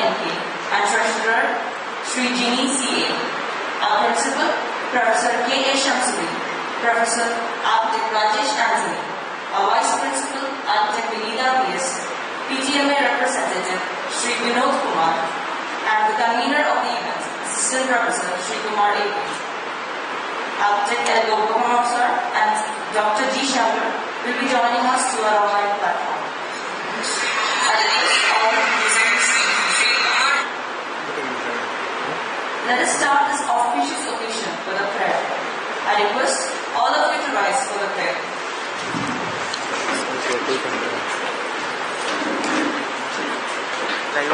NK, and Treasurer Sri Jini CA. Our Principal, Professor K.A. Shamsuddin, Professor Architect Rajesh Anthony, our Vice Principal, Architect Vinita PS, PGMA Representative Sri Vinod Kumar, and the Convener of the event, Assistant Professor Sri Kumar A. Architect L. Gopal sir and Dr. G. Shankar will be joining us to our online platform. Let us start this auspicious occasion with a prayer. I request all of you to rise for the prayer. Thank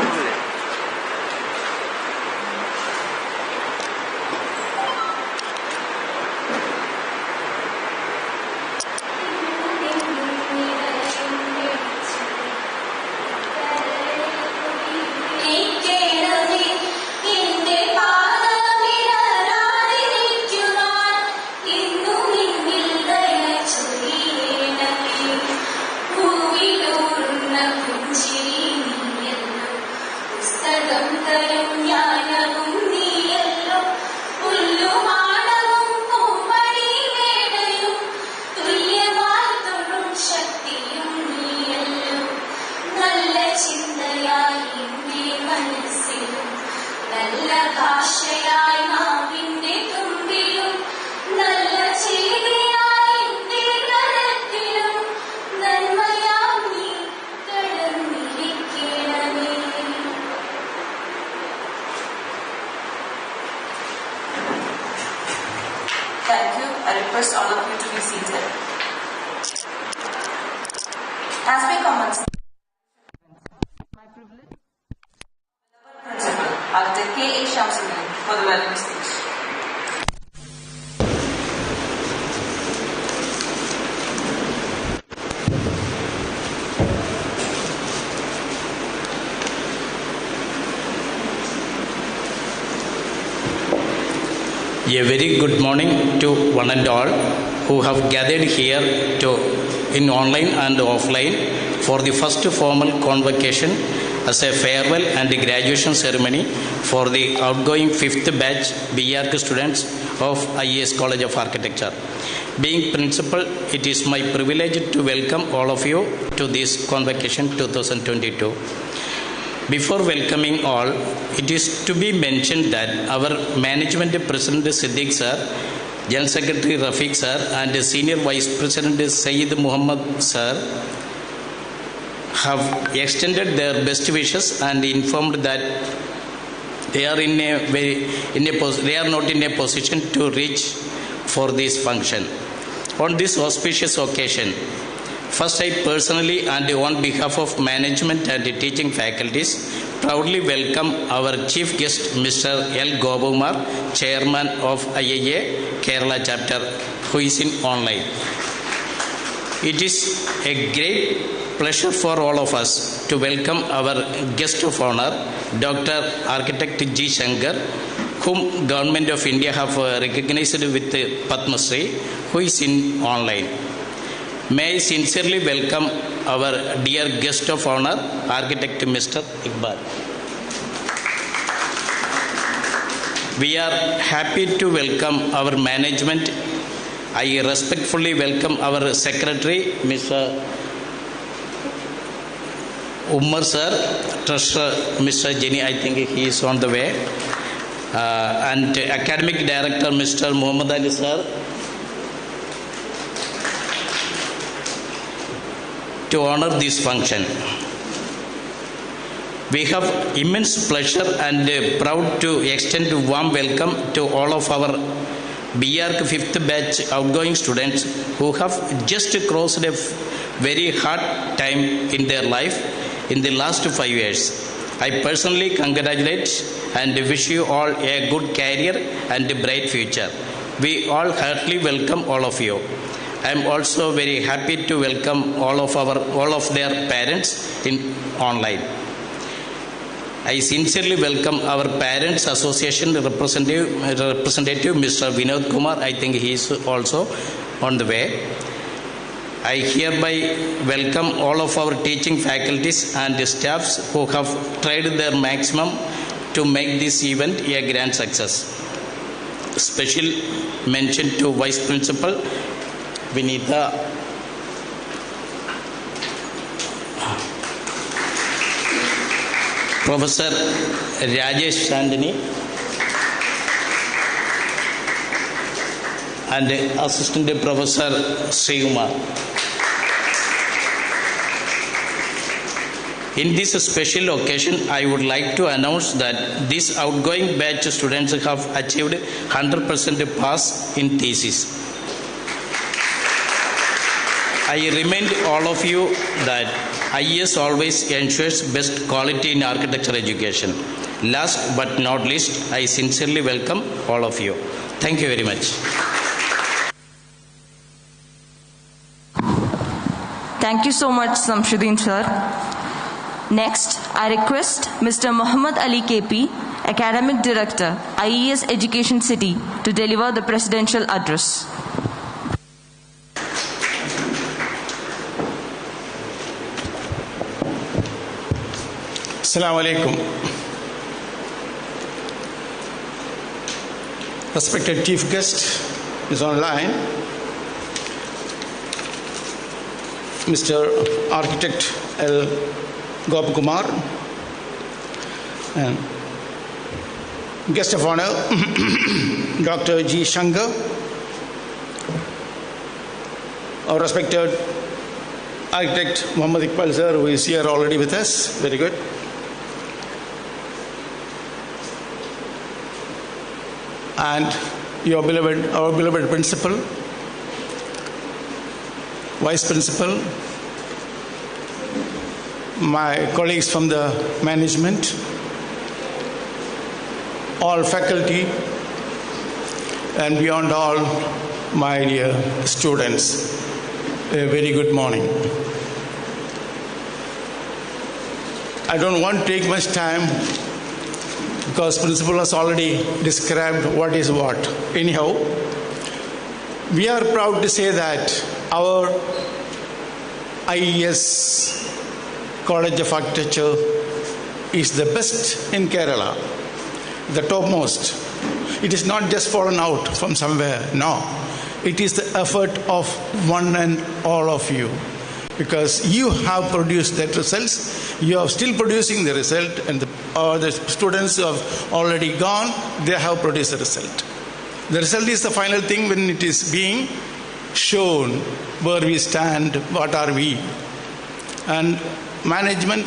you. I request all of you to be seated. As we commence, my privilege, Principal, Architect K.A. Shamsuddin, for the welcome speech. A very good morning to one and all who have gathered here in online and offline for the first formal convocation as a farewell and graduation ceremony for the outgoing 5th batch BArch students of IES College of Architecture. Being principal, it is my privilege to welcome all of you to this convocation 2022. Before welcoming all, it is to be mentioned that our Management President Siddiq sir, General Secretary Rafiq sir, and Senior Vice President Sayyid Muhammad sir have extended their best wishes and informed that they are not in a position to reach for this function. On this auspicious occasion, first, I personally and on behalf of management and teaching faculties proudly welcome our chief guest Mr. L. Gopumar, Chairman of IIA Kerala chapter, who is in online. It is a great pleasure for all of us to welcome our guest of honor, Dr. Architect G. Shankar, whom Government of India have recognized with Padma Shri, who is in online. May I sincerely welcome our dear guest of honor, Architect Mr. Iqbal. We are happy to welcome our management. I respectfully welcome our secretary, Mr. Umar sir, Treasurer Mr. Jenny, I think he is on the way, and Academic Director Mr. Muhammad Ali sir, to honor this function. We have immense pleasure and proud to extend a warm welcome to all of our BArch 5th batch outgoing students who have just crossed a very hard time in their life in the last 5 years. I personally congratulate and wish you all a good career and a bright future. We all heartily welcome all of you. I am also very happy to welcome all of their parents in online. I sincerely welcome our Parents Association representative Mr. Vinod Kumar. I think he is also on the way. I hereby welcome all of our teaching faculties and staffs who have tried their maximum to make this event a grand success. Special mention to Vice Principal Vinitha, Professor Rajesh Sandini, and Assistant Professor Srikumar. In this special occasion, I would like to announce that this outgoing batch students have achieved 100% pass in thesis. I remind all of you that IES always ensures best quality in architecture education. Last but not least, I sincerely welcome all of you. Thank you very much. Thank you so much, Samshuddin sir. Next, I request Mr. Muhammad Ali KP, Academic Director, IES Education City, to deliver the presidential address. Assalamu alaikum. Respected chief guest is online, Mr. Architect L. Gopakumar, and guest of honor, Dr. G. Shankar, our respected architect Muhammad Iqbal sir, who is here already with us. Very good. And our beloved principal, vice principal, my colleagues from the management, all faculty, and beyond all, my dear students, a very good morning. I don't want to take much time because principal has already described what is what. Anyhow, we are proud to say that our IES College of Architecture is the best in Kerala, the topmost. It is not just fallen out from somewhere, no. It is the effort of one and all of you, because you have produced that results, you are still producing the result, and the students who have already gone, they have produced the result. The result is the final thing when it is being shown where we stand, what are we. And management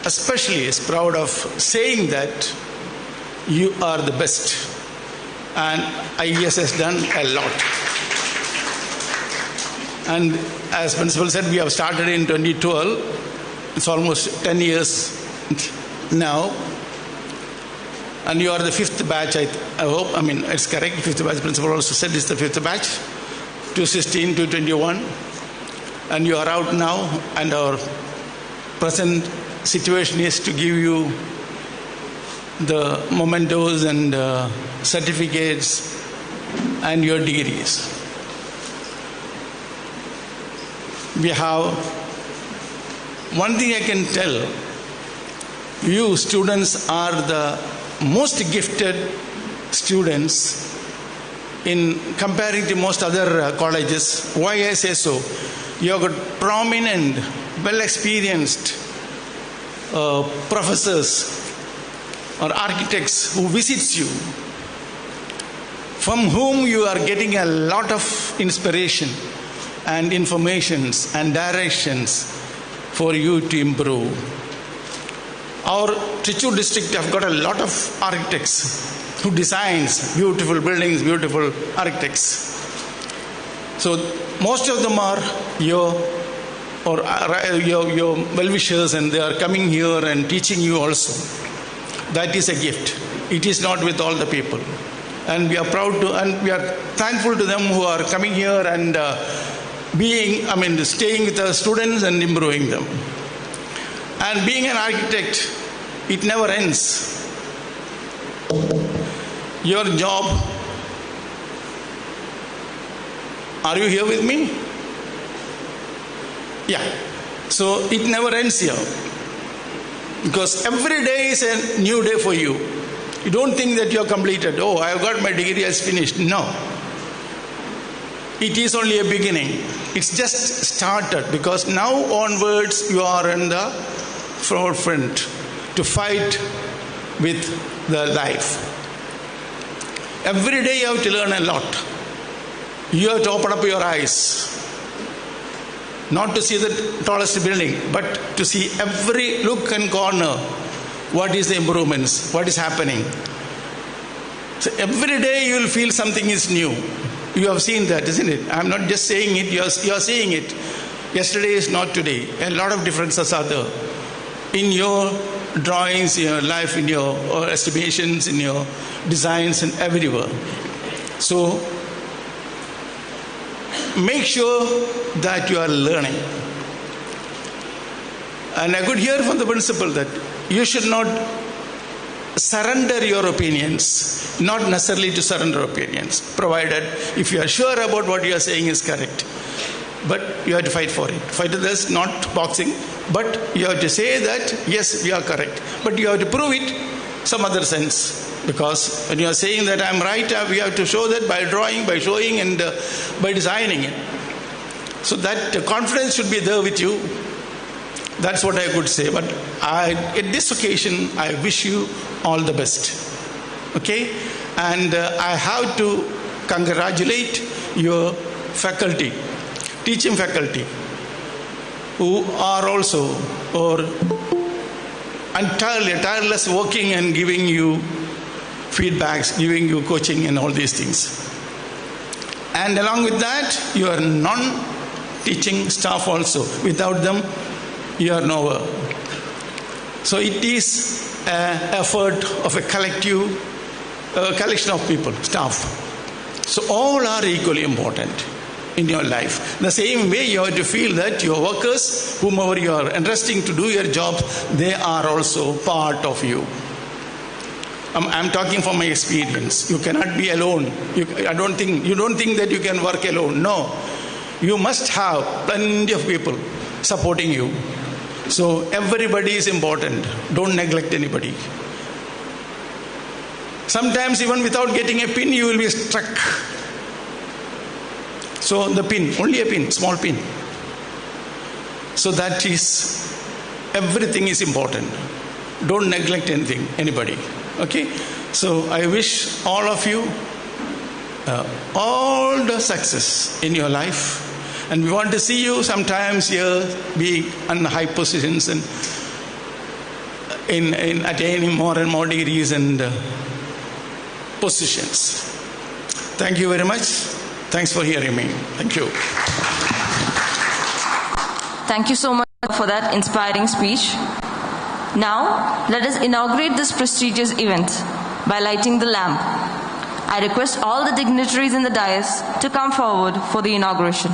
especially is proud of saying that you are the best, and IES has done a lot. And as principal said, we have started in 2012. It's almost 10 years now, and you are the fifth batch. I hope. I mean, it's correct. Fifth batch. Principal also said it's the fifth batch. 2016 to 21, and you are out now, and our present situation is to give you the mementos and certificates and your degrees. We have one thing I can tell you: students are the most gifted students in comparing to most other colleges. Why I say so? You have got prominent, well-experienced professors or architects who visits you, from whom you are getting a lot of inspiration and informations and directions for you to improve. Our Trichur district have got a lot of architects who designs beautiful buildings, beautiful architects. So most of them are your well-wishers, and they are coming here and teaching you also. That is a gift. It is not with all the people. And we are proud to, and we are thankful to them who are coming here and staying with the students and improving them. And being an architect, it never ends. Your job, are you here with me? Yeah. So it never ends here. Because every day is a new day for you. You don't think that you are completed. Oh, I have got my degree, it's finished. No. It is only a beginning. It's just started, because now onwards you are in the forefront to fight with the life. Every day you have to learn a lot. You have to open up your eyes. Not to see the tallest building, but to see every nook and corner. What is the improvements? What is happening? So every day you will feel something is new. You have seen that, isn't it? I'm not just saying it, you are seeing it. Yesterday is not today. A lot of differences are there. In your drawings, in your life, in your estimations, in your designs, and everywhere. So, make sure that you are learning. And I could hear from the principal that you should not surrender your opinions, not necessarily to surrender opinions, provided if you are sure about what you are saying is correct. But you have to fight for it. Fight is not boxing, but you have to say that, yes, we are correct. But you have to prove it some other sense. Because when you are saying that I'm right, we have to show that by drawing, by showing, and by designing it. So that confidence should be there with you. That's what I could say. But at this occasion, I wish you all the best. Okay? And I have to congratulate your faculty, teaching faculty, who are also tireless working and giving you feedbacks, giving you coaching and all these things. And along with that, your non-teaching staff also. Without them, you are nowhere. So it is an effort of a collection of people, staff. So all are equally important in your life. The same way you have to feel that your workers, whomever you are entrusting to do your job, they are also part of you. I'm talking from my experience. You cannot be alone. You don't think that you can work alone. No. You must have plenty of people supporting you. So everybody is important. Don't neglect anybody. Sometimes even without getting a pin, you will be struck. So the pin, only a pin, small pin. So that is, everything is important. Don't neglect anything, anybody. Okay? So I wish all of you all the success in your life. And we want to see you sometimes here being on high positions and in attaining more and more degrees and positions. Thank you very much. Thanks for hearing me. Thank you. Thank you so much for that inspiring speech. Now, let us inaugurate this prestigious event by lighting the lamp. I request all the dignitaries in the dais to come forward for the inauguration.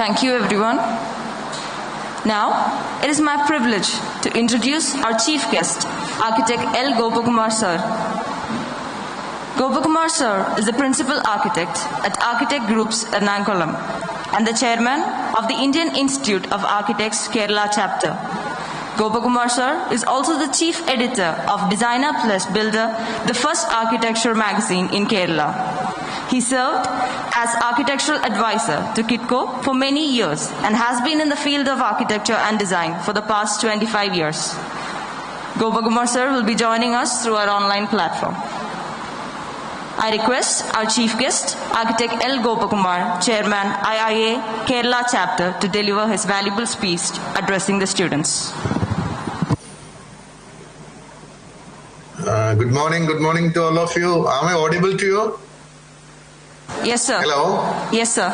Thank you, everyone. Now, it is my privilege to introduce our chief guest, Architect L. Gopakumar Sir. Gopakumar Sir is the Principal Architect at Architect Groups Ernakulam and the Chairman of the Indian Institute of Architects Kerala Chapter. Gopakumar Sir is also the Chief Editor of Designer Plus Builder, the first architecture magazine in Kerala. He served as architectural advisor to KITCO for many years and has been in the field of architecture and design for the past 25 years. Gopakumar Sir will be joining us through our online platform. I request our chief guest, Architect L. Gopakumar, Chairman, IIA, Kerala Chapter, to deliver his valuable speech addressing the students. Good morning to all of you. Am I audible to you? Yes, sir. Hello? Yes, sir.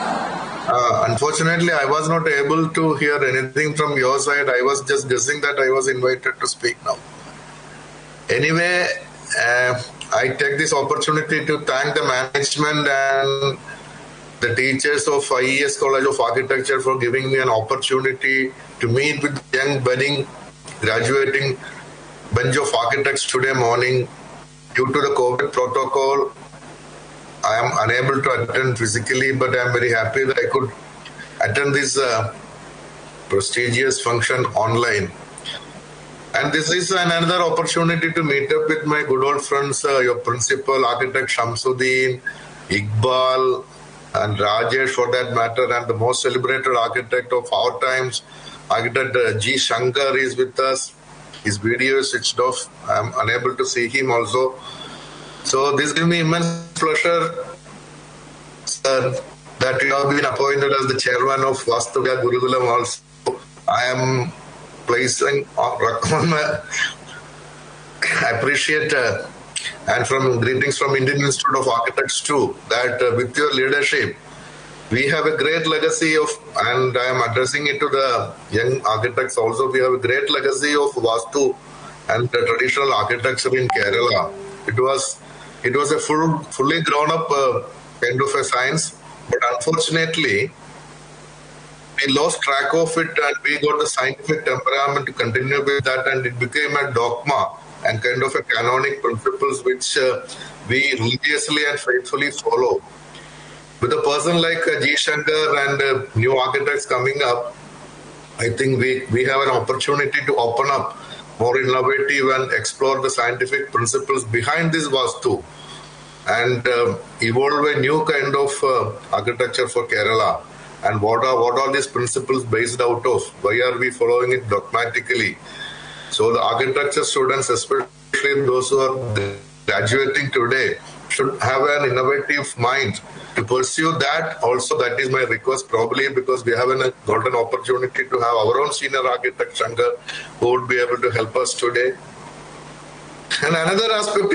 Unfortunately, I was not able to hear anything from your side. I was just guessing that I was invited to speak now. Anyway, I take this opportunity to thank the management and the teachers of IES College of Architecture for giving me an opportunity to meet with young budding graduating bunch of architects today morning. Due to the COVID protocol, I am unable to attend physically, but I am very happy that I could attend this prestigious function online. And this is another opportunity to meet up with my good old friends, your principal, Architect Shamsuddin, Iqbal, and Rajesh for that matter, and the most celebrated architect of our times, Architect G. Shankar is with us. His video is switched off. I am unable to see him also. So this gives me immense pleasure, sir, that you have been appointed as the chairman of Vastuvya Gurukulam also. I am placing on my, I appreciate and from greetings from Indian Institute of Architects too, that with your leadership, we have a great legacy of, and I am addressing it to the young architects also, we have a great legacy of Vastu and the traditional architecture in Kerala. It was a fully grown up kind of a science, but unfortunately, we lost track of it and we got the scientific temperament to continue with that, and it became a dogma and kind of a canonic principles which we religiously and faithfully follow. With a person like G. Shankar and new architects coming up, I think we have an opportunity to open up more innovative and explore the scientific principles behind this Vastu and evolve a new kind of architecture for Kerala. And what are these principles based out of? Why are we following it dogmatically? So the architecture students, especially those who are graduating today, should have an innovative mind to pursue that. Also, that is my request, probably because we have a golden opportunity to have our own senior architect, Shankar, who would be able to help us today. And another aspect,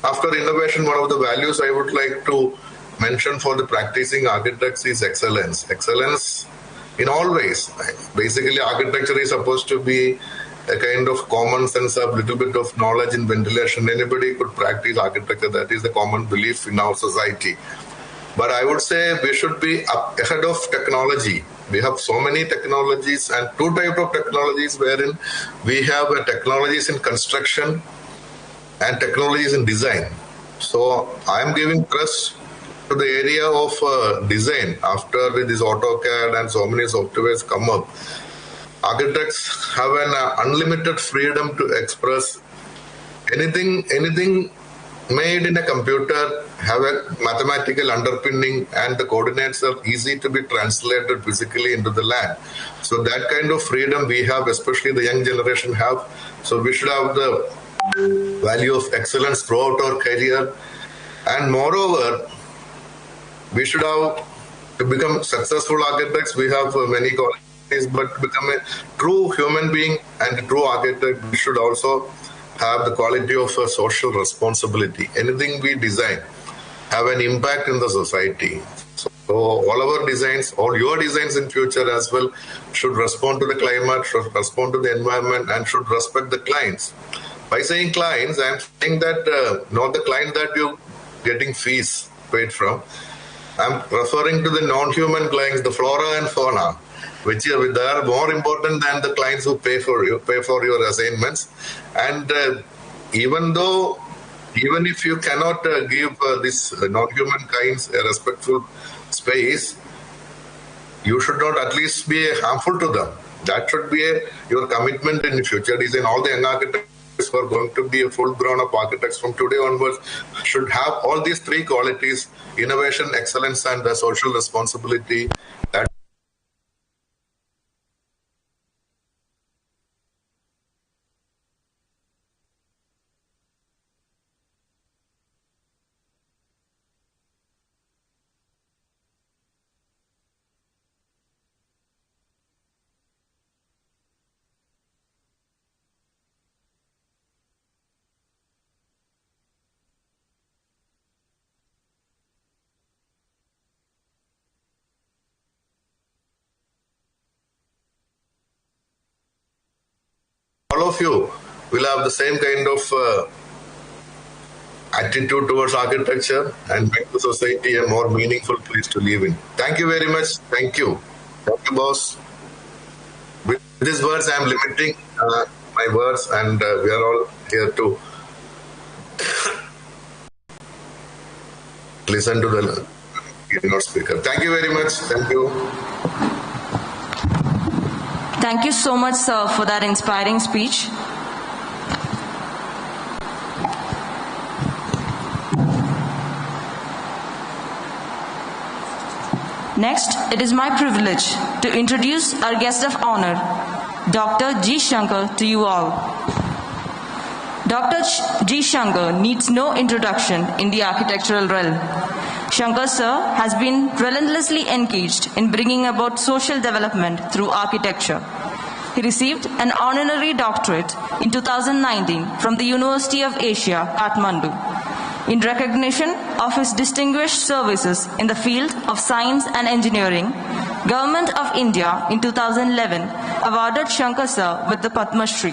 after innovation, one of the values I would like to mention for the practicing architects is excellence. Excellence in all ways. Basically, architecture is supposed to be a kind of common sense of little bit of knowledge in ventilation. Anybody could practice architecture. That is the common belief in our society. But I would say we should be ahead of technology. We have so many technologies and two types of technologies wherein we have technologies in construction and technologies in design. So I am giving trust to the area of design after this AutoCAD and so many softwares come up. Architects have an unlimited freedom to express anything made in a computer, have a mathematical underpinning, and the coordinates are easy to be translated physically into the land. So that kind of freedom we have, especially the young generation have. So we should have the value of excellence throughout our career. And moreover, we should have, to become successful architects, we have many qualities, but to become a true human being and a true architect, we should also have the quality of a social responsibility. Anything we design have an impact in the society. So all our designs, all your designs in future as well, should respond to the climate, should respond to the environment, and should respect the clients. By saying clients, I am saying that not the client that you're getting fees paid from. I'm referring to the non-human clients, the flora and fauna, which they are more important than the clients who pay for your assignments. And even if you cannot give this non-human kinds a respectful space, you should not at least be harmful to them. That should be your commitment in future design. All the young architects who are going to be a full grown-up architects from today onwards should have all these three qualities: innovation, excellence, and social responsibility. That all of you will have the same kind of attitude towards architecture and make the society a more meaningful place to live in. Thank you very much. Thank you. Thank you, boss. With these words, I am limiting my words, and we are all here to listen to the keynote speaker. Thank you very much. Thank you. Thank you so much, sir, for that inspiring speech. Next, it is my privilege to introduce our guest of honor, Dr. G. Shankar, to you all. Dr. G. Shankar needs no introduction in the architectural realm. Shankar sir has been relentlessly engaged in bringing about social development through architecture. He received an honorary doctorate in 2019 from the University of Asia, Kathmandu, in recognition of his distinguished services in the field of science and engineering. Government of India in 2011 awarded Shankar sir with the Padma Shri.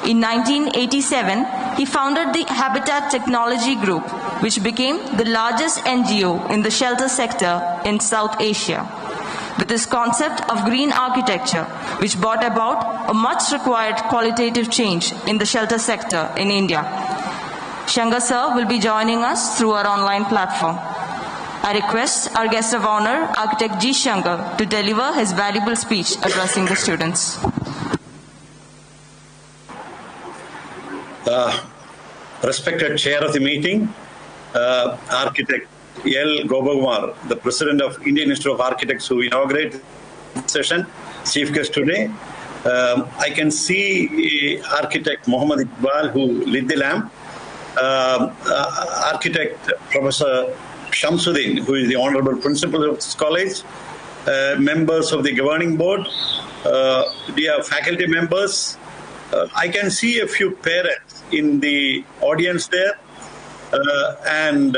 In 1987, he founded the Habitat Technology Group, which became the largest NGO in the shelter sector in South Asia, with his concept of green architecture, which brought about a much required qualitative change in the shelter sector in India. Shankar sir will be joining us through our online platform. I request our guest of honor, Architect G. Shankar, to deliver his valuable speech addressing the students. Respected chair of the meeting, Architect L. Gopalkumar, the President of Indian Institute of Architects, who inaugurated the session, chief guest today. I can see Architect Muhammad Iqbal, who lit the lamp. Architect Professor Shamsuddin, who is the Honorable Principal of this college. Members of the governing board, dear faculty members. I can see a few parents in the audience there, and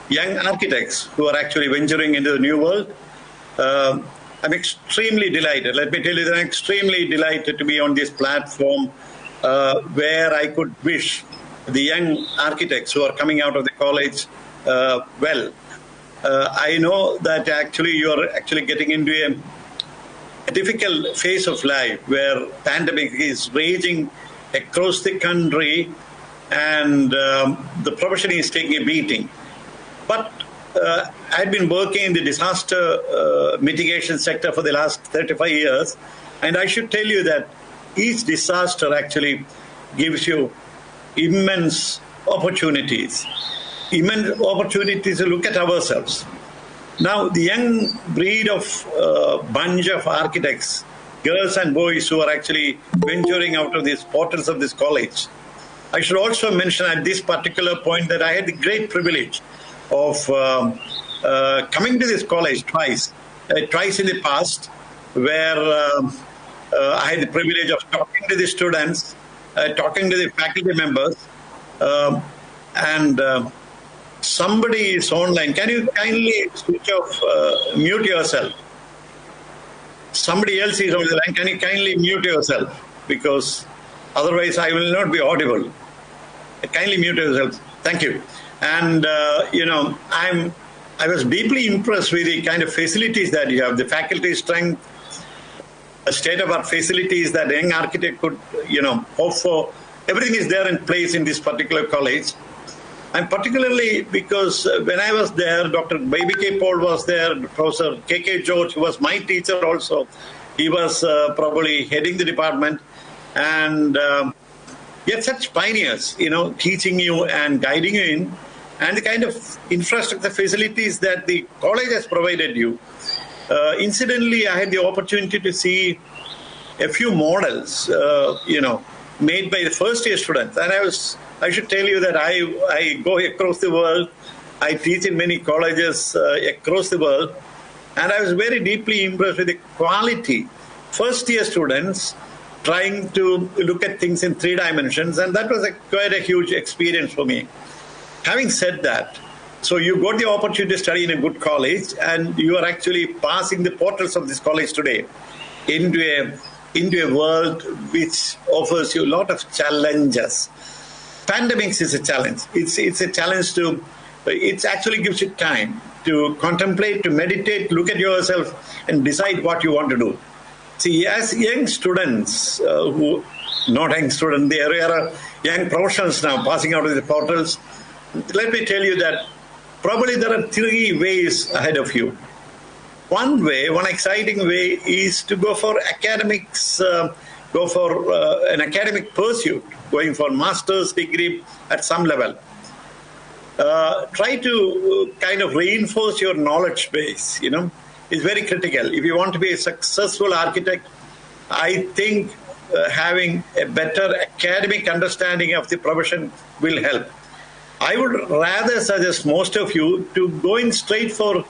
young architects who are actually venturing into the new world. I'm extremely delighted. Let me tell you that I'm extremely delighted to be on this platform where I could wish the young architects who are coming out of the college well. I know that actually you are actually getting into a difficult phase of life where pandemic is raging across the country, and the profession is taking a beating. But I've been working in the disaster mitigation sector for the last 35 years, and I should tell you that each disaster actually gives you immense opportunities to look at ourselves. Now, the young breed of bunch of architects, girls and boys who are actually venturing out of these portals of this college. I should also mention at this particular point that I had the great privilege of coming to this college twice in the past, where I had the privilege of talking to the students, talking to the faculty members, and somebody is online. Can you kindly switch off, mute yourself? Somebody else is on the line. Can you kindly mute yourself? Because otherwise I will not be audible. Kindly mute yourself. Thank you. And, I was deeply impressed with the kind of facilities that you have, the faculty strength, state-of-art facilities that a young architect could, hope for. Everything is there in place in this particular college. And particularly because when I was there, Dr. Baby K. Paul was there, Professor K.K. George, who was my teacher also. He was probably heading the department. And you had such pioneers, teaching you and guiding you in. And the kind of infrastructure facilities that the college has provided you. Incidentally, I had the opportunity to see a few models, made by the first-year students. And I should tell you that I go across the world. I teach in many colleges across the world. And I was very deeply impressed with the quality. First-year students trying to look at things in 3 dimensions. And that was quite a huge experience for me. Having said that, so you got the opportunity to study in a good college, and you are actually passing the portals of this college today into a world which offers you a lot of challenges. Pandemics is a challenge. It's a challenge it actually gives you time to contemplate, to meditate, look at yourself, and decide what you want to do. See, as young students, they are young professionals now passing out of the portals. Let me tell you that probably there are 3 ways ahead of you. One exciting way is to go for academics, go for an academic pursuit, going for master's degree at some level. Try to kind of reinforce your knowledge base, It's very critical. If you want to be a successful architect, I think having a better academic understanding of the profession will help. I would rather suggest most of you to go in straight for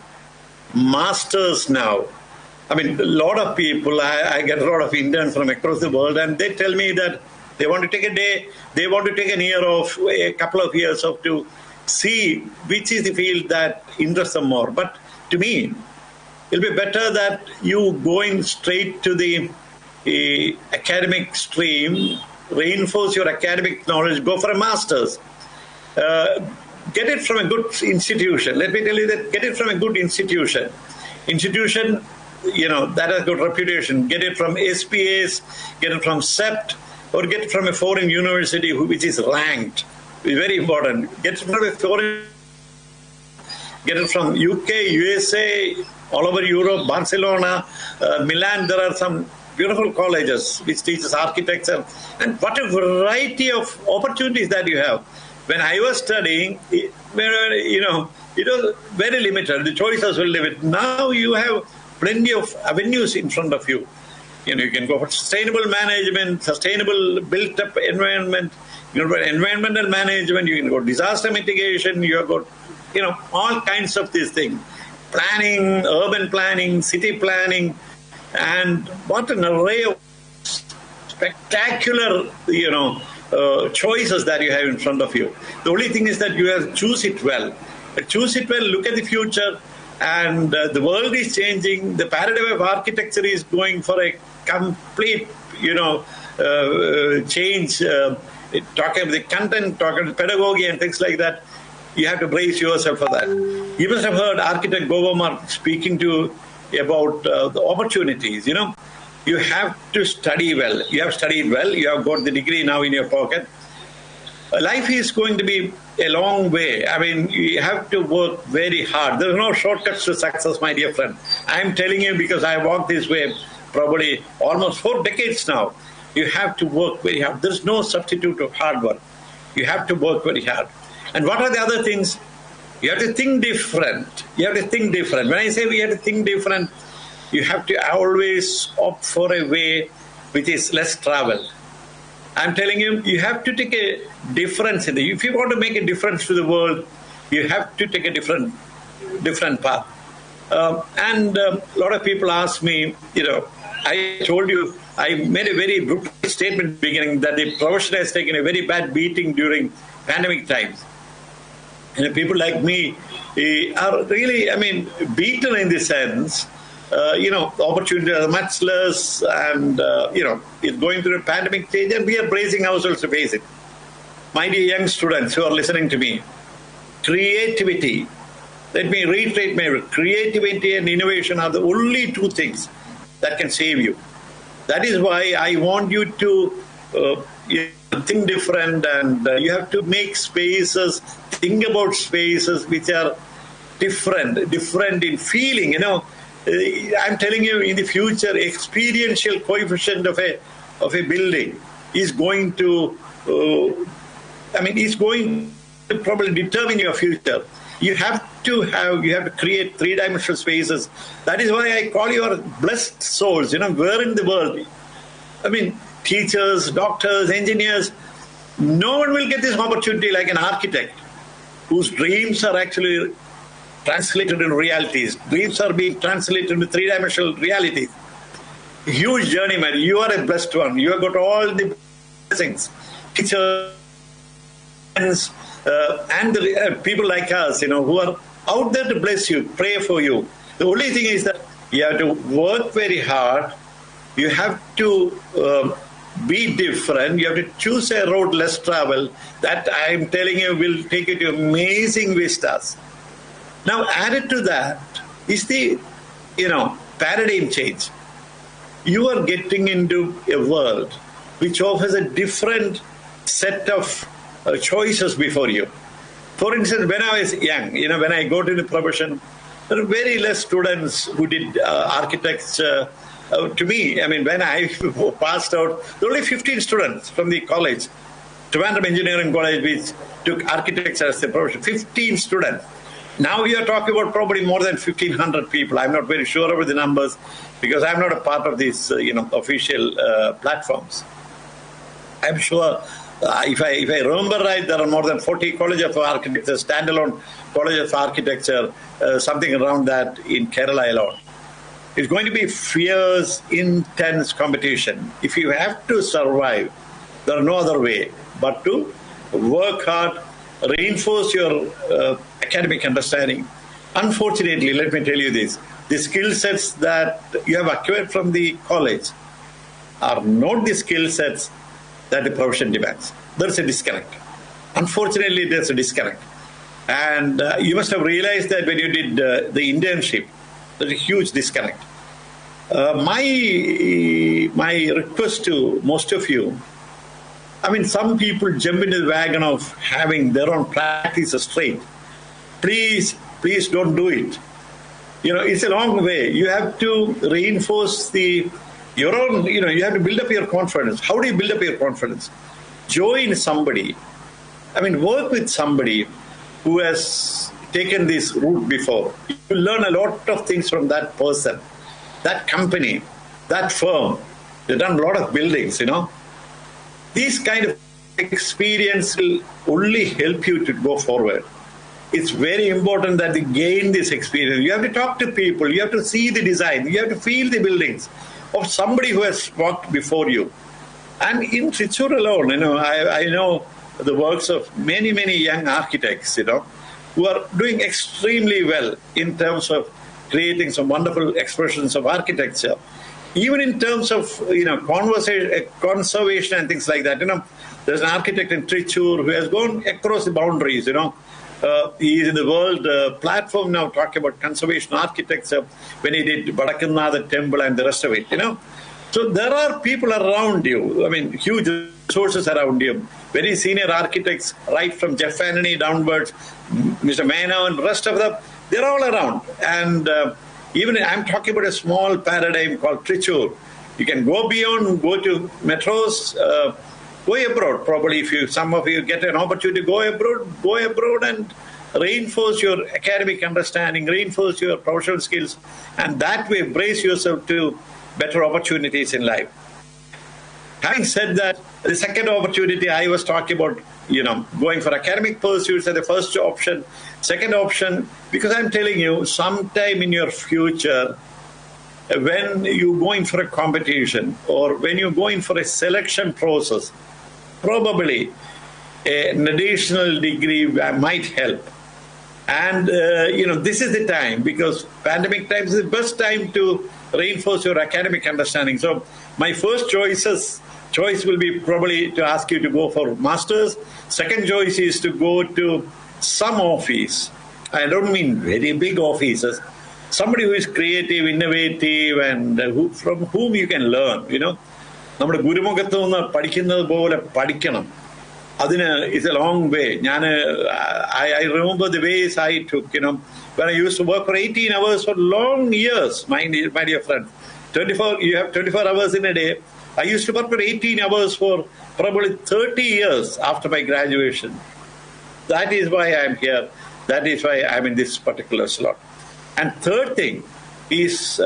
masters now. I mean, a lot of people, I get a lot of interns from across the world, and they tell me that they want to take a day, they want to take an year off, a couple of years off to see which is the field that interests them more. But to me, it'll be better that you go in straight to the academic stream, reinforce your academic knowledge, go for a master's. Get it from a good institution. Let me tell you that get it from a good institution. Institution, that has good reputation. Get it from SPAs, get it from CEPT, or get it from a foreign university which is ranked. It's very important. Get it from a foreign, get it from UK, USA, all over Europe, Barcelona, Milan. There are some beautiful colleges which teaches architecture, and what a variety of opportunities that you have. When I was studying, it was very limited. The choices were limited. Now you have plenty of avenues in front of you. You can go for sustainable management, sustainable built-up environment. You can go for environmental management. You can go disaster mitigation. You have got, all kinds of these things. Planning, urban planning, city planning, and what an array of spectacular, choices that you have in front of you. The only thing is that you have to choose it well. Choose it well, look at the future, and the world is changing. The paradigm of architecture is going for a complete, change. Talking about the content, talking about pedagogy and things like that. You have to brace yourself for that. You must have heard architect Govamar speaking about the opportunities, You have to study well. You have studied well. You have got the degree now in your pocket. Life is going to be a long way. I mean, you have to work very hard. There's no shortcuts to success, my dear friend. I'm telling you because I walked this way probably almost 4 decades now. You have to work very hard. There's no substitute of hard work. You have to work very hard. And what are the other things? You have to think different. When I say we have to think different, you have to always opt for a way which is less traveled. I'm telling you, you have to take a difference in if you want to make a difference to the world, you have to take a different path. And a lot of people ask me, I told you, I made a very brutal statement at the beginning that the profession has taken a very bad beating during pandemic times. And people like me are really, beaten in this sense. The opportunities are much less, and, it's going through a pandemic stage, and we are bracing ourselves to face it. My dear young students who are listening to me, creativity let me reiterate my creativity and innovation are the only two things that can save you. That is why I want you to think different, and you have to make spaces, think about spaces which are different in feeling. I'm telling you, in the future, experiential coefficient of a building is going to, is going to probably determine your future. You have to create three-dimensional spaces. That is why I call you blessed souls. Where in the world? Teachers, doctors, engineers, no one will get this opportunity like an architect whose dreams are actually translated into realities. Dreams are being translated into three-dimensional realities. Huge journey, man. You are a blessed one. You have got all the blessings. Teachers, and people like us, who are out there to bless you, pray for you. The only thing is that you have to work very hard. You have to be different. You have to choose a road less traveled. That, I'm telling you, will take you to amazing vistas. Now, added to that is the, paradigm change. You are getting into a world which offers a different set of choices before you. For instance, when I was young, when I got into the profession, there were very less students who did architecture. To me, when I passed out, there were only 15 students from the college, Trivandrum Engineering College, which took architecture as the profession. 15 students. Now we are talking about probably more than 1,500 people. I'm not very sure about the numbers because I'm not a part of these, official platforms. I'm sure, if I remember right, there are more than 40 colleges of architecture, standalone colleges of architecture, something around that in Kerala alone. It's going to be fierce, intense competition. If you have to survive, there is no other way but to work hard, reinforce your academic understanding. Unfortunately, let me tell you this, the skill sets that you have acquired from the college are not the skill sets that the profession demands. There's a disconnect. Unfortunately, there's a disconnect. And you must have realized that when you did the internship, there's a huge disconnect. My request to most of you, some people jump into the wagon of having their own practice straight. Please don't do it. It's a long way. You have to reinforce your own, you have to build up your confidence. How do you build up your confidence? Join somebody. Work with somebody who has taken this route before. You learn a lot of things from that person, that company, that firm. They've done a lot of buildings, These kind of experience will only help you to go forward. It's very important that you gain this experience. You have to talk to people. You have to see the design. You have to feel the buildings of somebody who has walked before you. And in Tricur alone, I know the works of many, many young architects, who are doing extremely well in terms of creating some wonderful expressions of architecture. Even in terms of, conservation and things like that, there's an architect in Tricur who has gone across the boundaries, he is in the world platform now talking about conservation architecture when he did Vadakkannatha temple and the rest of it, So there are people around you, huge resources around you, very senior architects, right from Jeff Anthony downwards, Mr. Mano and the rest of them, they're all around. And even I'm talking about a small paradigm called Tricur. You can go beyond, go to metros, go abroad. Probably if some of you get an opportunity to go abroad and reinforce your academic understanding, reinforce your professional skills, and that way brace yourself to better opportunities in life. Having said that, the second opportunity I was talking about, going for academic pursuits as the first option. Second option, because I'm telling you, sometime in your future, when you're going for a competition or when you're going for a selection process, probably an additional degree might help. And, this is the time, because pandemic time is the best time to reinforce your academic understanding. So my first choice will be probably to ask you to go for masters. Second choice is to go to some office I don't mean very big offices. Somebody who is creative, innovative, and from whom you can learn. നമ്മുടെ ഗുരുമുഖത്ത് നിന്ന് പഠിക്കുന്നത് പോലെ പഠിക്കണം. Adina is a long way. I remember the ways I took, when I used to work for 18 hours for long years, my dear friend. You have 24 hours in a day. I used to work for 18 hours for probably 30 years after my graduation. That is why I'm here. That is why I'm in this particular slot. And third thing is,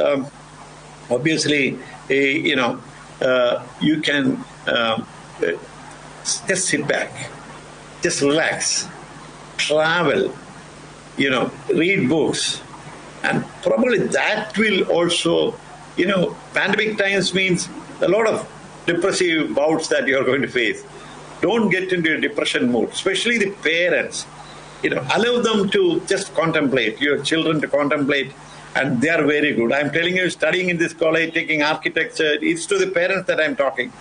obviously, you can just sit back, just relax, travel, read books. And probably that will also, pandemic times means a lot of depressive bouts that you're going to face. Don't get into a depression mood, especially the parents. Allow them to just contemplate, your children to contemplate, and they are very good. I'm telling you, studying in this college, taking architecture, it's to the parents that I'm talking.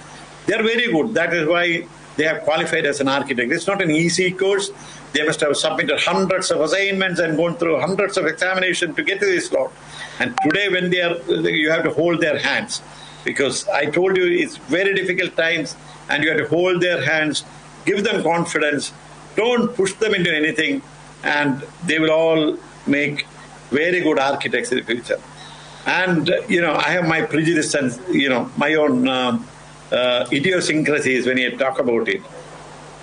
They are very good. That is why they have qualified as an architect. It's not an easy course. They must have submitted hundreds of assignments and gone through hundreds of examinations to get to this slot. And today when you have to hold their hands, because I told you it's very difficult times, and you have to hold their hands, give them confidence, don't push them into anything, and they will all make very good architects in the future. And, I have my prejudice and, my own idiosyncrasies when you talk about it.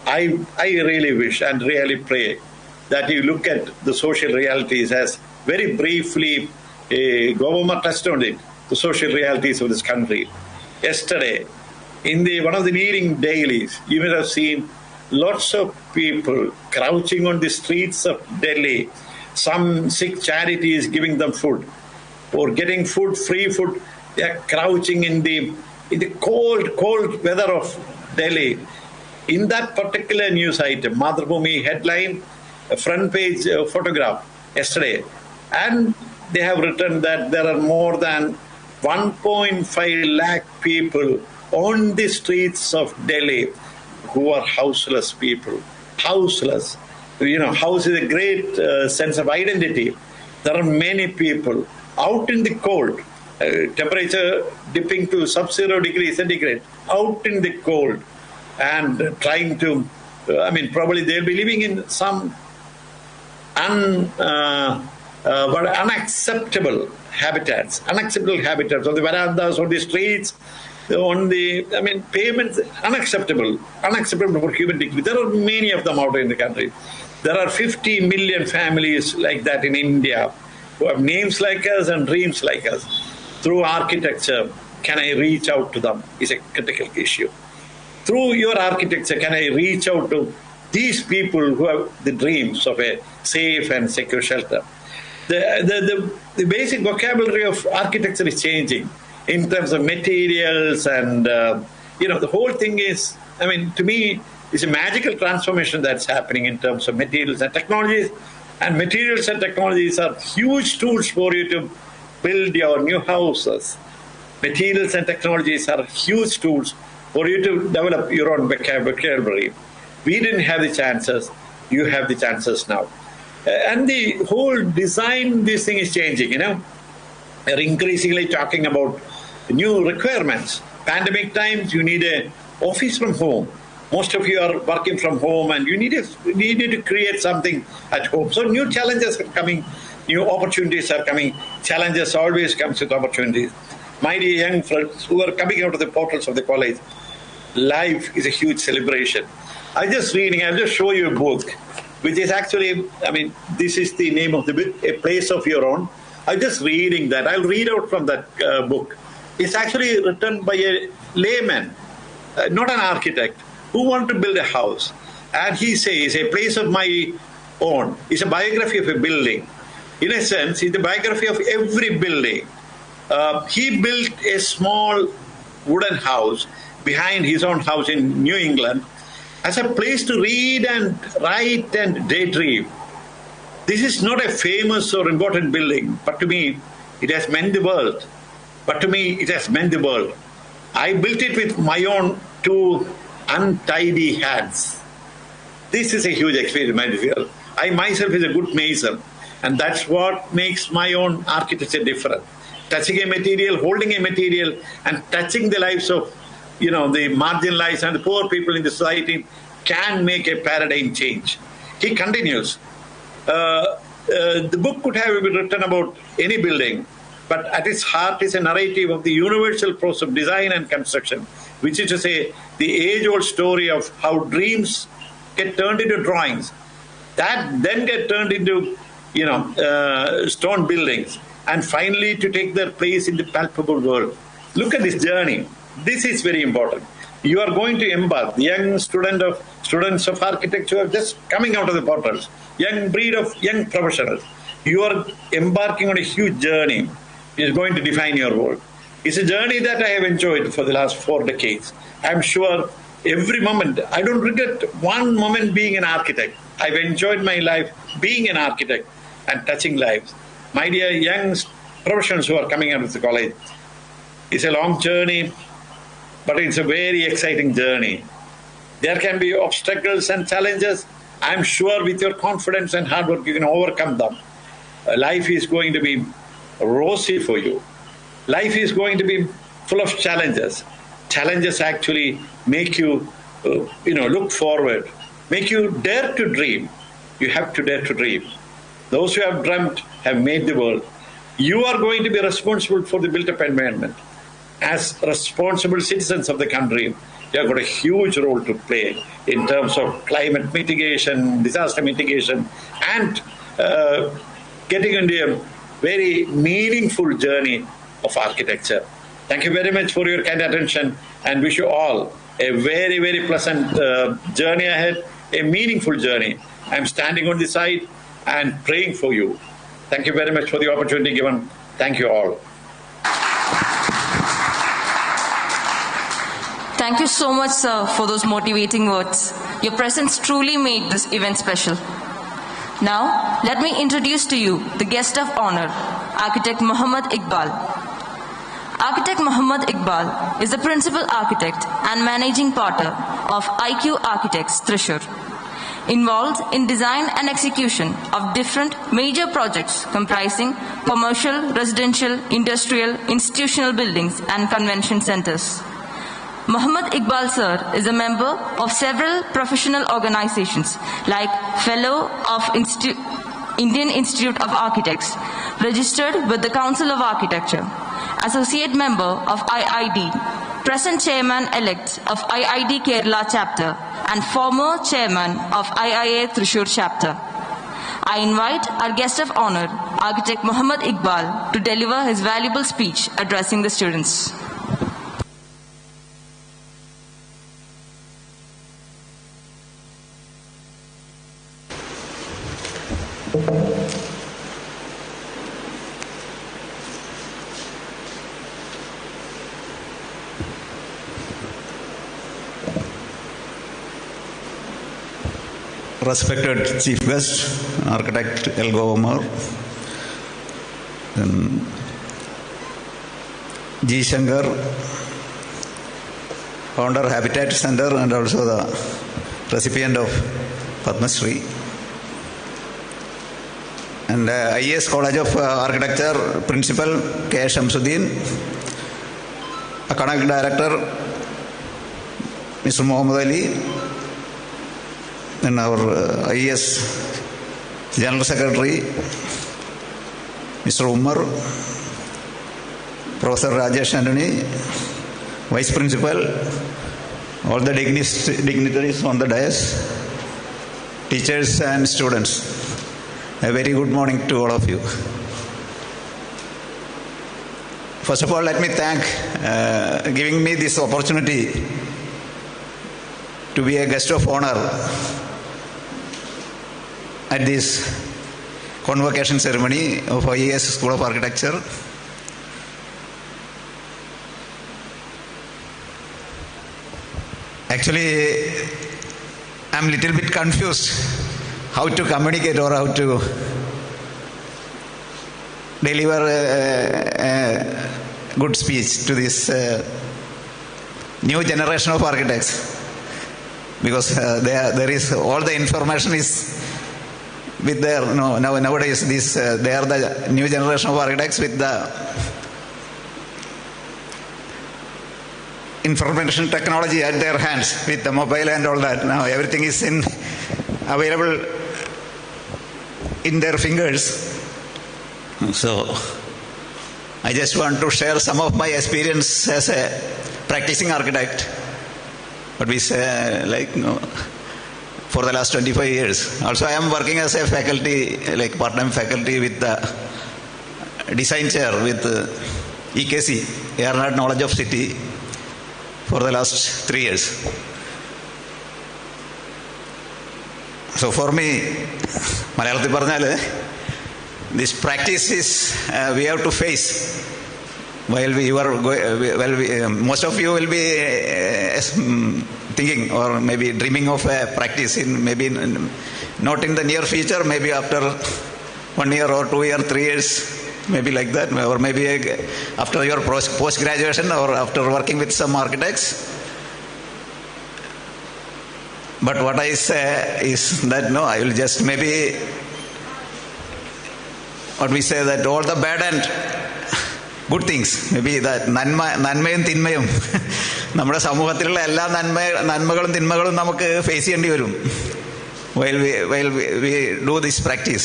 I really wish and really pray that you look at the social realities as very briefly Governor touched on it, the social realities of this country. Yesterday, in one of the leading dailies, you may have seen lots of people crouching on the streets of Delhi. Some sick charities giving them food or getting food, free food. They are crouching in the cold weather of Delhi. In that particular news item, Madhubhumi headline, a front page photograph yesterday, and they have written that there are more than 1.5 lakh people on the streets of Delhi who are houseless people. Houseless. House is a great sense of identity. There are many people out in the cold, temperature dipping to sub-0 degrees centigrade, out in the cold, and trying to, probably they'll be living in some unacceptable habitats on the verandas, on the streets, on the, payments, unacceptable for human dignity. There are many of them out in the country. There are 50 million families like that in India who have names like us and dreams like us. Through architecture, can I reach out to them is a critical issue. Through your architecture, can I reach out to these people who have the dreams of a safe and secure shelter? The basic vocabulary of architecture is changing in terms of materials, and the whole thing is, to me, it's a magical transformation that's happening in terms of materials and technologies. And materials and technologies are huge tools for you to build your new houses. Materials and technologies are huge tools for you to develop your own vocabulary. We didn't have the chances. You have the chances now. And the whole design, this thing is changing, They're increasingly talking about new requirements. Pandemic times, you need an office from home. Most of you are working from home, and you need to create something at home. So new challenges are coming, new opportunities are coming. Challenges always comes with opportunities. My dear young friends who are coming out of the portals of the college, life is a huge celebration. I'll just show you a book, which is actually, this is the name of the book, A Place of Your Own. I'm just reading that. I'll read out from that book. It's actually written by a layman, not an architect, who want to build a house. And he says, A Place of My Own is a biography of a building. In a sense, it's the biography of every building. He built a small wooden house behind his own house in New England as a place to read and write and daydream. This is not a famous or important building, but to me, it has meant the world. I built it with my own two untidy hands. This is a huge experience. I myself is a good mason, and that's what makes my own architecture different. Touching a material, holding a material, and touching the lives of, the marginalized and the poor people in the society can make a paradigm change. He continues. The book could have been written about any building, but at its heart is a narrative of the universal process of design and construction, which is to say, the age-old story of how dreams get turned into drawings, that then get turned into, stone buildings, and finally to take their place in the palpable world. Look at this journey. This is very important. You are going to embark, the young students of architecture just coming out of the portals, young breed of young professionals. You are embarking on a huge journey. It is going to define your world. It's a journey that I have enjoyed for the last 4 decades. I'm sure every moment, I don't regret one moment being an architect. I've enjoyed my life being an architect and touching lives. My dear young professionals who are coming out of the college, it's a long journey, but it's a very exciting journey. There can be obstacles and challenges. I'm sure with your confidence and hard work, you can overcome them. Life is going to be rosy for you. Life is going to be full of challenges. Challenges actually make you, look forward, make you dare to dream. You have to dare to dream. Those who have dreamt have made the world. You are going to be responsible for the built-up environment. As responsible citizens of the country, you have got a huge role to play in terms of climate mitigation, disaster mitigation, and getting into a very meaningful journey of architecture. Thank you very much for your kind attention, and wish you all a very, very pleasant journey ahead, a meaningful journey. I'm standing on the side and praying for you. Thank you very much for the opportunity given. Thank you all. Thank you so much, sir, for those motivating words. Your presence truly made this event special. Now, let me introduce to you the guest of honor, Architect Muhammad Iqbal. Architect Muhammad Iqbal is the principal architect and managing partner of IQ Architects, Thrissur, involved in design and execution of different major projects comprising commercial, residential, industrial, institutional buildings and convention centers. Muhammad Iqbal sir is a member of several professional organizations like Fellow of Indian Institute of Architects, registered with the Council of Architecture, Associate Member of IID, present Chairman-elect of IID Kerala Chapter, and former Chairman of IIA Thrissur Chapter. I invite our guest of honor, Architect Muhammad Iqbal, to deliver his valuable speech addressing the students. Respected Chief Guest, Architect Elgo Omar, G. Shankar, founder Habitat Center and also the recipient of Padma Shri, and IES College of Architecture Principal K. Shamsuddin, Academic Director Mr. Muhammad Ali, and our IES General Secretary Mr. Umar, Professor Rajesh Antony, Vice Principal, all the dignitaries on the dais, teachers and students. A very good morning to all of you. First of all, let me thank giving me this opportunity to be a guest of honor at this convocation ceremony of IES School of Architecture. Actually, I'm a little bit confused how to communicate or how to deliver a good speech to this new generation of architects, because there is all the information is with their, nowadays they are the new generation of architects with the information technology at their hands, with the mobile and all that. Now everything is available in their fingers. So I just want to share some of my experience as a practicing architect. What we say, for the last 25 years. Also, I am working as a faculty, part-time faculty with the design chair with EKC, Air Knowledge of City, for the last 3 years. So for me, Malayalam പറഞ്ഞാൽ, this practice is we have to face. While most of you will be thinking or maybe dreaming of a practice in maybe not in the near future, maybe after 1 year or 2 years, 3 years, maybe like that, or maybe after your post-graduation or after working with some architects. But what I say is that no, I will just maybe, what we say, that all the bad and good things, maybe that നന്മയും തിന്മയും നമ്മുടെ സമൂഹത്തിലുള്ള എല്ലാ നന്മകളും തിന്മകളും നമുക്ക് face ചെയ്യേണ്ടി വരും while we do this practice,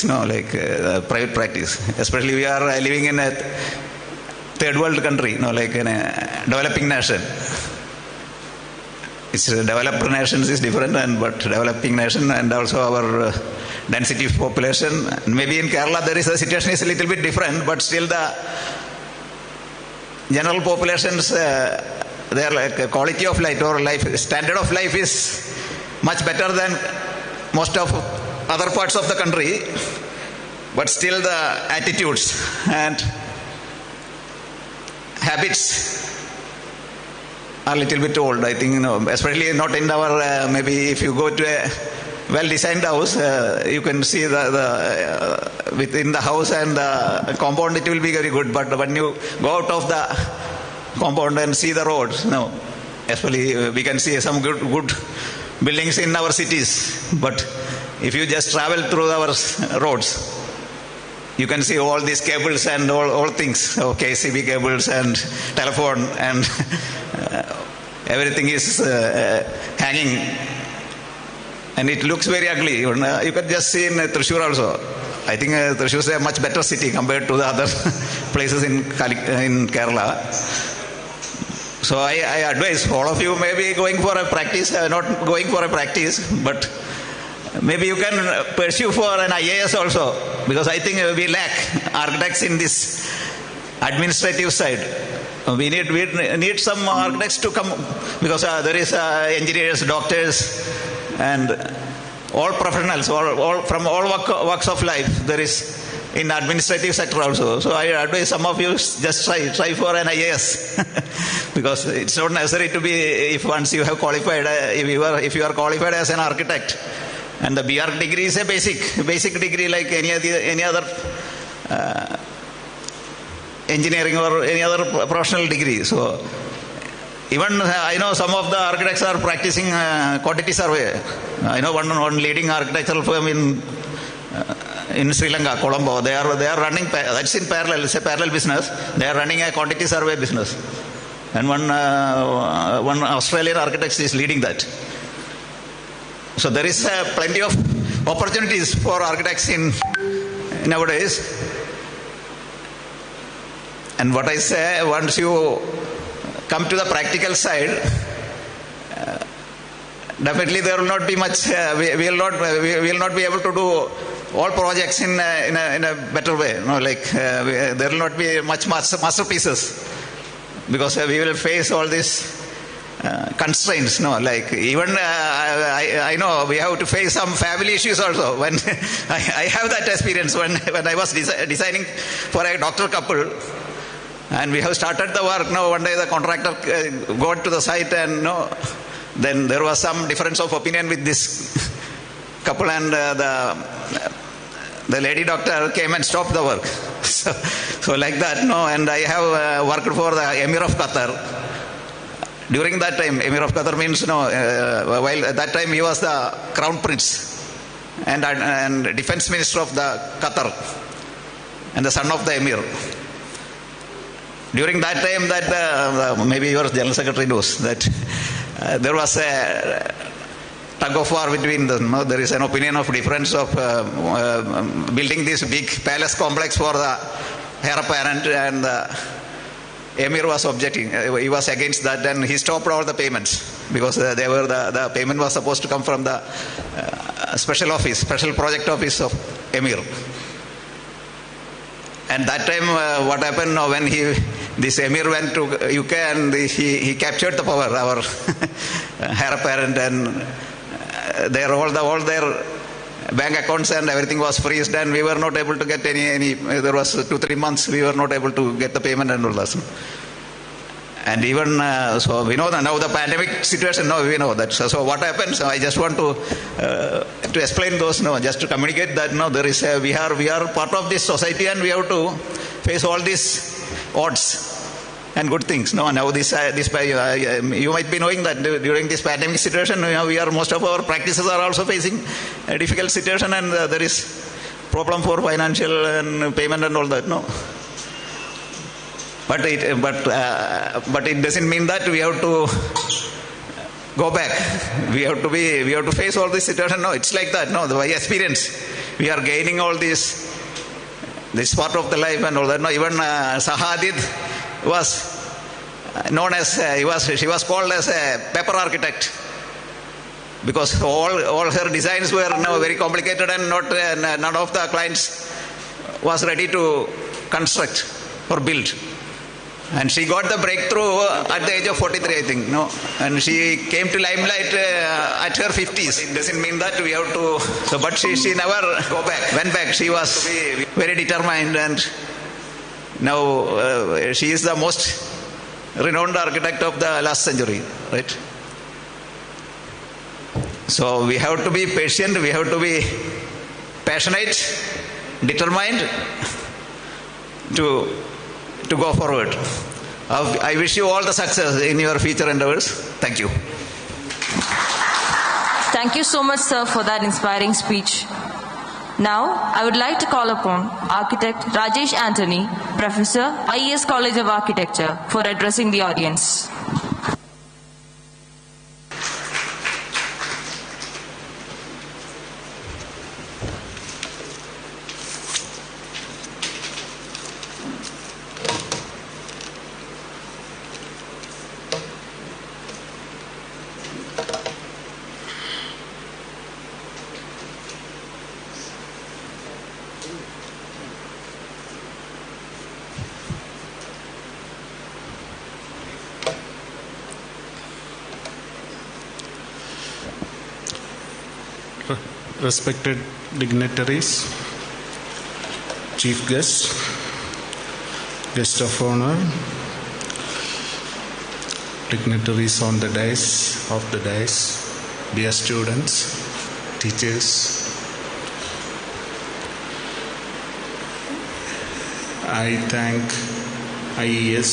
private practice. Especially we are living in a third world country, in a developing nation. It's developed nations is different, but developing nation and also our density of population. Maybe in Kerala there is a situation is a little bit different, but still the general populations, their quality of life or standard of life is much better than most of other parts of the country, but still the attitudes and habits are a little bit old, I think, especially not in our, maybe if you go to a well-designed house, you can see within the house and the compound it will be very good, but when you go out of the compound and see the roads, especially we can see some good buildings in our cities, but if you just travel through our roads, you can see all these cables and all things, KCB cables and telephone and everything is hanging. And it looks very ugly. You can just see in Thrissur also. I think Thrissur is a much better city compared to the other places in Kerala. So I advise all of you maybe going for a practice, not going for a practice, but maybe you can pursue for an IES also, because I think we lack architects in this administrative side. We need some architects to come, because there is engineers, doctors, and all professionals, all from all walks of life. There is in administrative sector also. So I advise some of you just try for an IAS, because it's not necessary to be, if once you have qualified, if you are qualified as an architect, and the BR degree is a basic degree like any other engineering or any other professional degree. So even I know some of the architects are practicing quantity survey. I know one leading architectural firm in Sri Lanka, Colombo. They are running, that's in parallel. It's a parallel business. They are running a quantity survey business, and one Australian architect is leading that. So there is plenty of opportunities for architects in nowadays. And what I say, once you come to the practical side, definitely there will not be much. We will not be able to do all projects in a better way. There will not be much masterpieces, because we will face all these constraints. Even I know we have to face some family issues also. When I have that experience when I was designing for a doctor couple. And we have started the work. One day the contractor got to the site, and then there was some difference of opinion with this couple, and the lady doctor came and stopped the work. So like that, and I have worked for the Emir of Qatar. During that time, Emir of Qatar means, while at that time he was the crown prince and defense minister of the Qatar, and the son of the emir. During that time, that maybe your general secretary knows that there was a tug of war between them. No? There is an opinion of difference of building this big palace complex for the heir apparent, and the emir was objecting. He was against that, and he stopped all the payments because the payment was supposed to come from the special project office of emir. And that time, what happened when this emir went to UK and he captured the power, our heir apparent, and all their bank accounts and everything was freezed, and we were not able to get any. There was 2-3 months we were not able to get the payment and all that. And even so, we know that now the pandemic situation. Now we know that. So what happens? I just want to explain those. No, just to communicate that. No, there is we are part of this society, and we have to face all these odds and good things. No, now this you might be knowing that during this pandemic situation, most of our practices are also facing a difficult situation, and there is problem for financial and payment and all that. No. But it doesn't mean that we have to go back. We have to face all this situation. No, it's like that. No, by experience, we are gaining all this part of the life and all that. No, even Sahadid was known as she was called as a paper architect because all her designs were very complicated, and none of the clients was ready to construct or build. And she got the breakthrough at the age of 43, I think. No, and she came to limelight at her 50s. It doesn't mean that we have to. So, but she never went back. She was very determined, and now she is the most renowned architect of the last century, right? So we have to be patient. We have to be passionate, determined to go forward. I wish you all the success in your future endeavors. Thank you. Thank you so much, sir, for that inspiring speech. Now, I would like to call upon Architect Rajesh Anthony, Professor, IES College of Architecture, for addressing the audience. Respected dignitaries, chief guests, guest of honor, dignitaries on the dais, dear students, teachers, I thank IES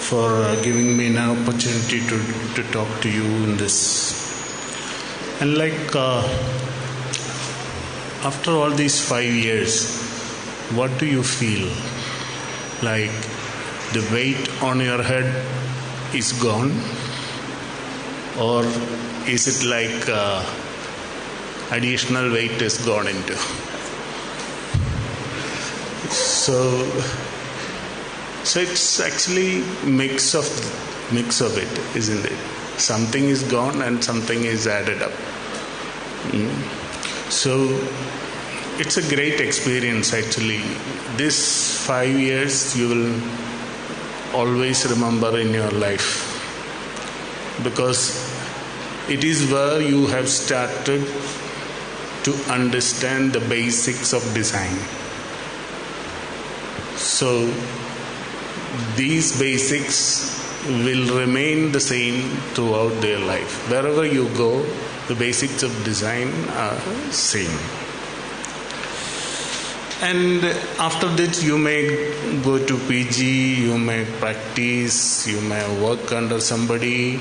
for giving me an opportunity to talk to you in this. And after all these 5 years, what do you feel? Like the weight on your head is gone? Or is it like additional weight is gone into? So it's actually mix of it, isn't it? Something is gone and something is added up. So it's a great experience actually. This 5 years you will always remember in your life, because it is where you have started to understand the basics of design. So these basics will remain the same throughout their life. Wherever you go, the basics of design are same. And after that, you may go to PG, you may practice, you may work under somebody,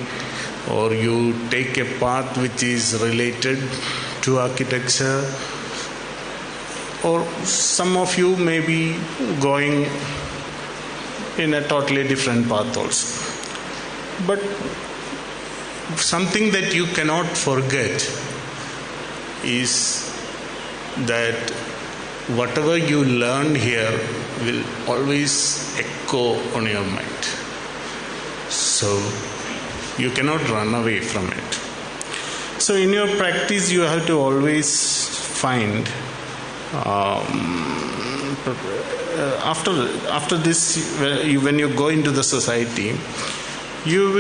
or you take a path which is related to architecture, or some of you may be going in a totally different path also. But something that you cannot forget is that whatever you learn here will always echo on your mind. So you cannot run away from it. So in your practice, you have to always find after this, when you go into the society, you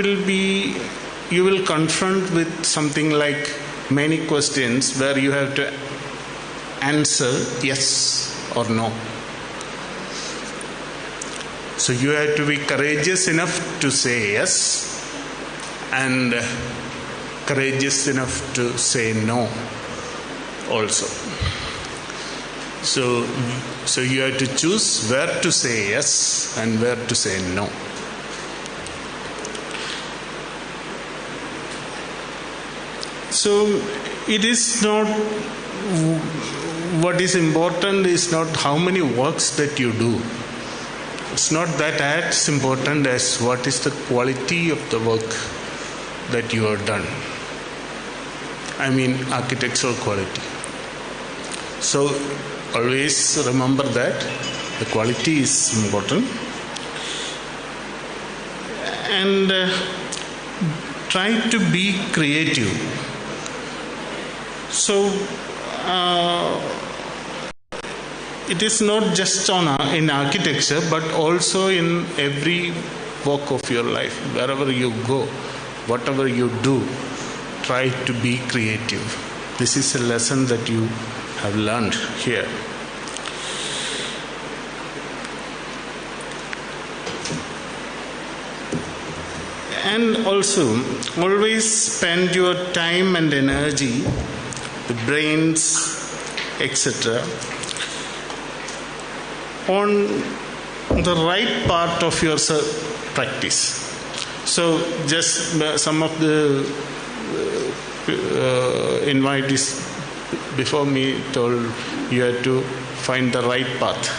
will confront with something like many questions where you have to answer yes or no. So you have to be courageous enough to say yes and courageous enough to say no also. So you have to choose where to say yes and where to say no. So it is not, what is important is not how many works that you do. It's not that as important as what is the quality of the work that you have done. I mean architectural quality. So always remember that the quality is important. And try to be creative. So it is not just in architecture, but also in every walk of your life. Wherever you go, whatever you do, try to be creative. This is a lesson that you have learned here. And also, always spend your time and energy, the brains, etc., on the right part of your practice. So just some of the invitees before me told you had to find the right path.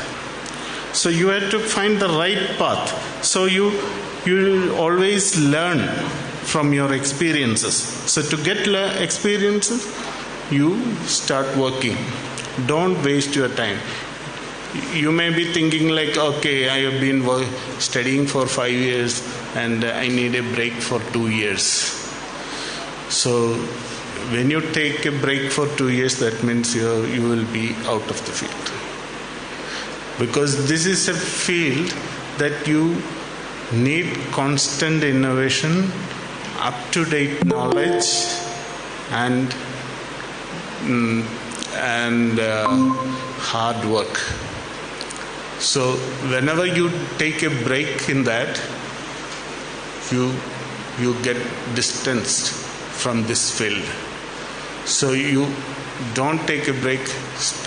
So you had to find the right path. So you always learn from your experiences. So to get experiences, you start working. Don't waste your time. You may be thinking like, okay, I have been studying for 5 years and I need a break for 2 years. So when you take a break for 2 years, that means you will be out of the field. Because this is a field that you need constant innovation, up-to-date knowledge, and hard work. So whenever you take a break in that, you get distanced from this field. So you don't take a break,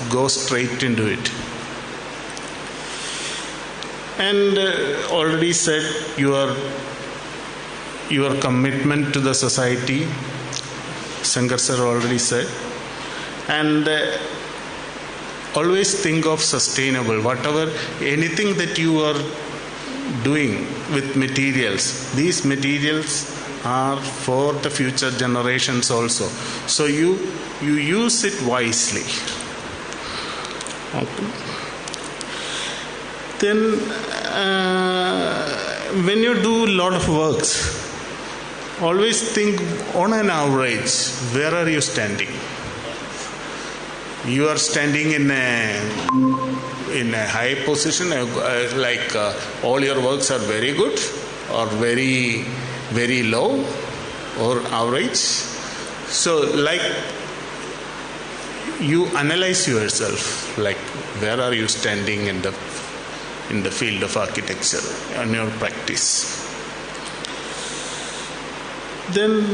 go straight into it. And already said your commitment to the society, Shankar sir already said. And always think of sustainable. Anything that you are doing with materials, these materials are for the future generations also. So you use it wisely. Okay. Then when you do a lot of works, always think on an average, where are you standing? You are standing in a high position, all your works are very good, or very, very low, or average. So like you analyze yourself, like where are you standing in the field of architecture and your practice. Then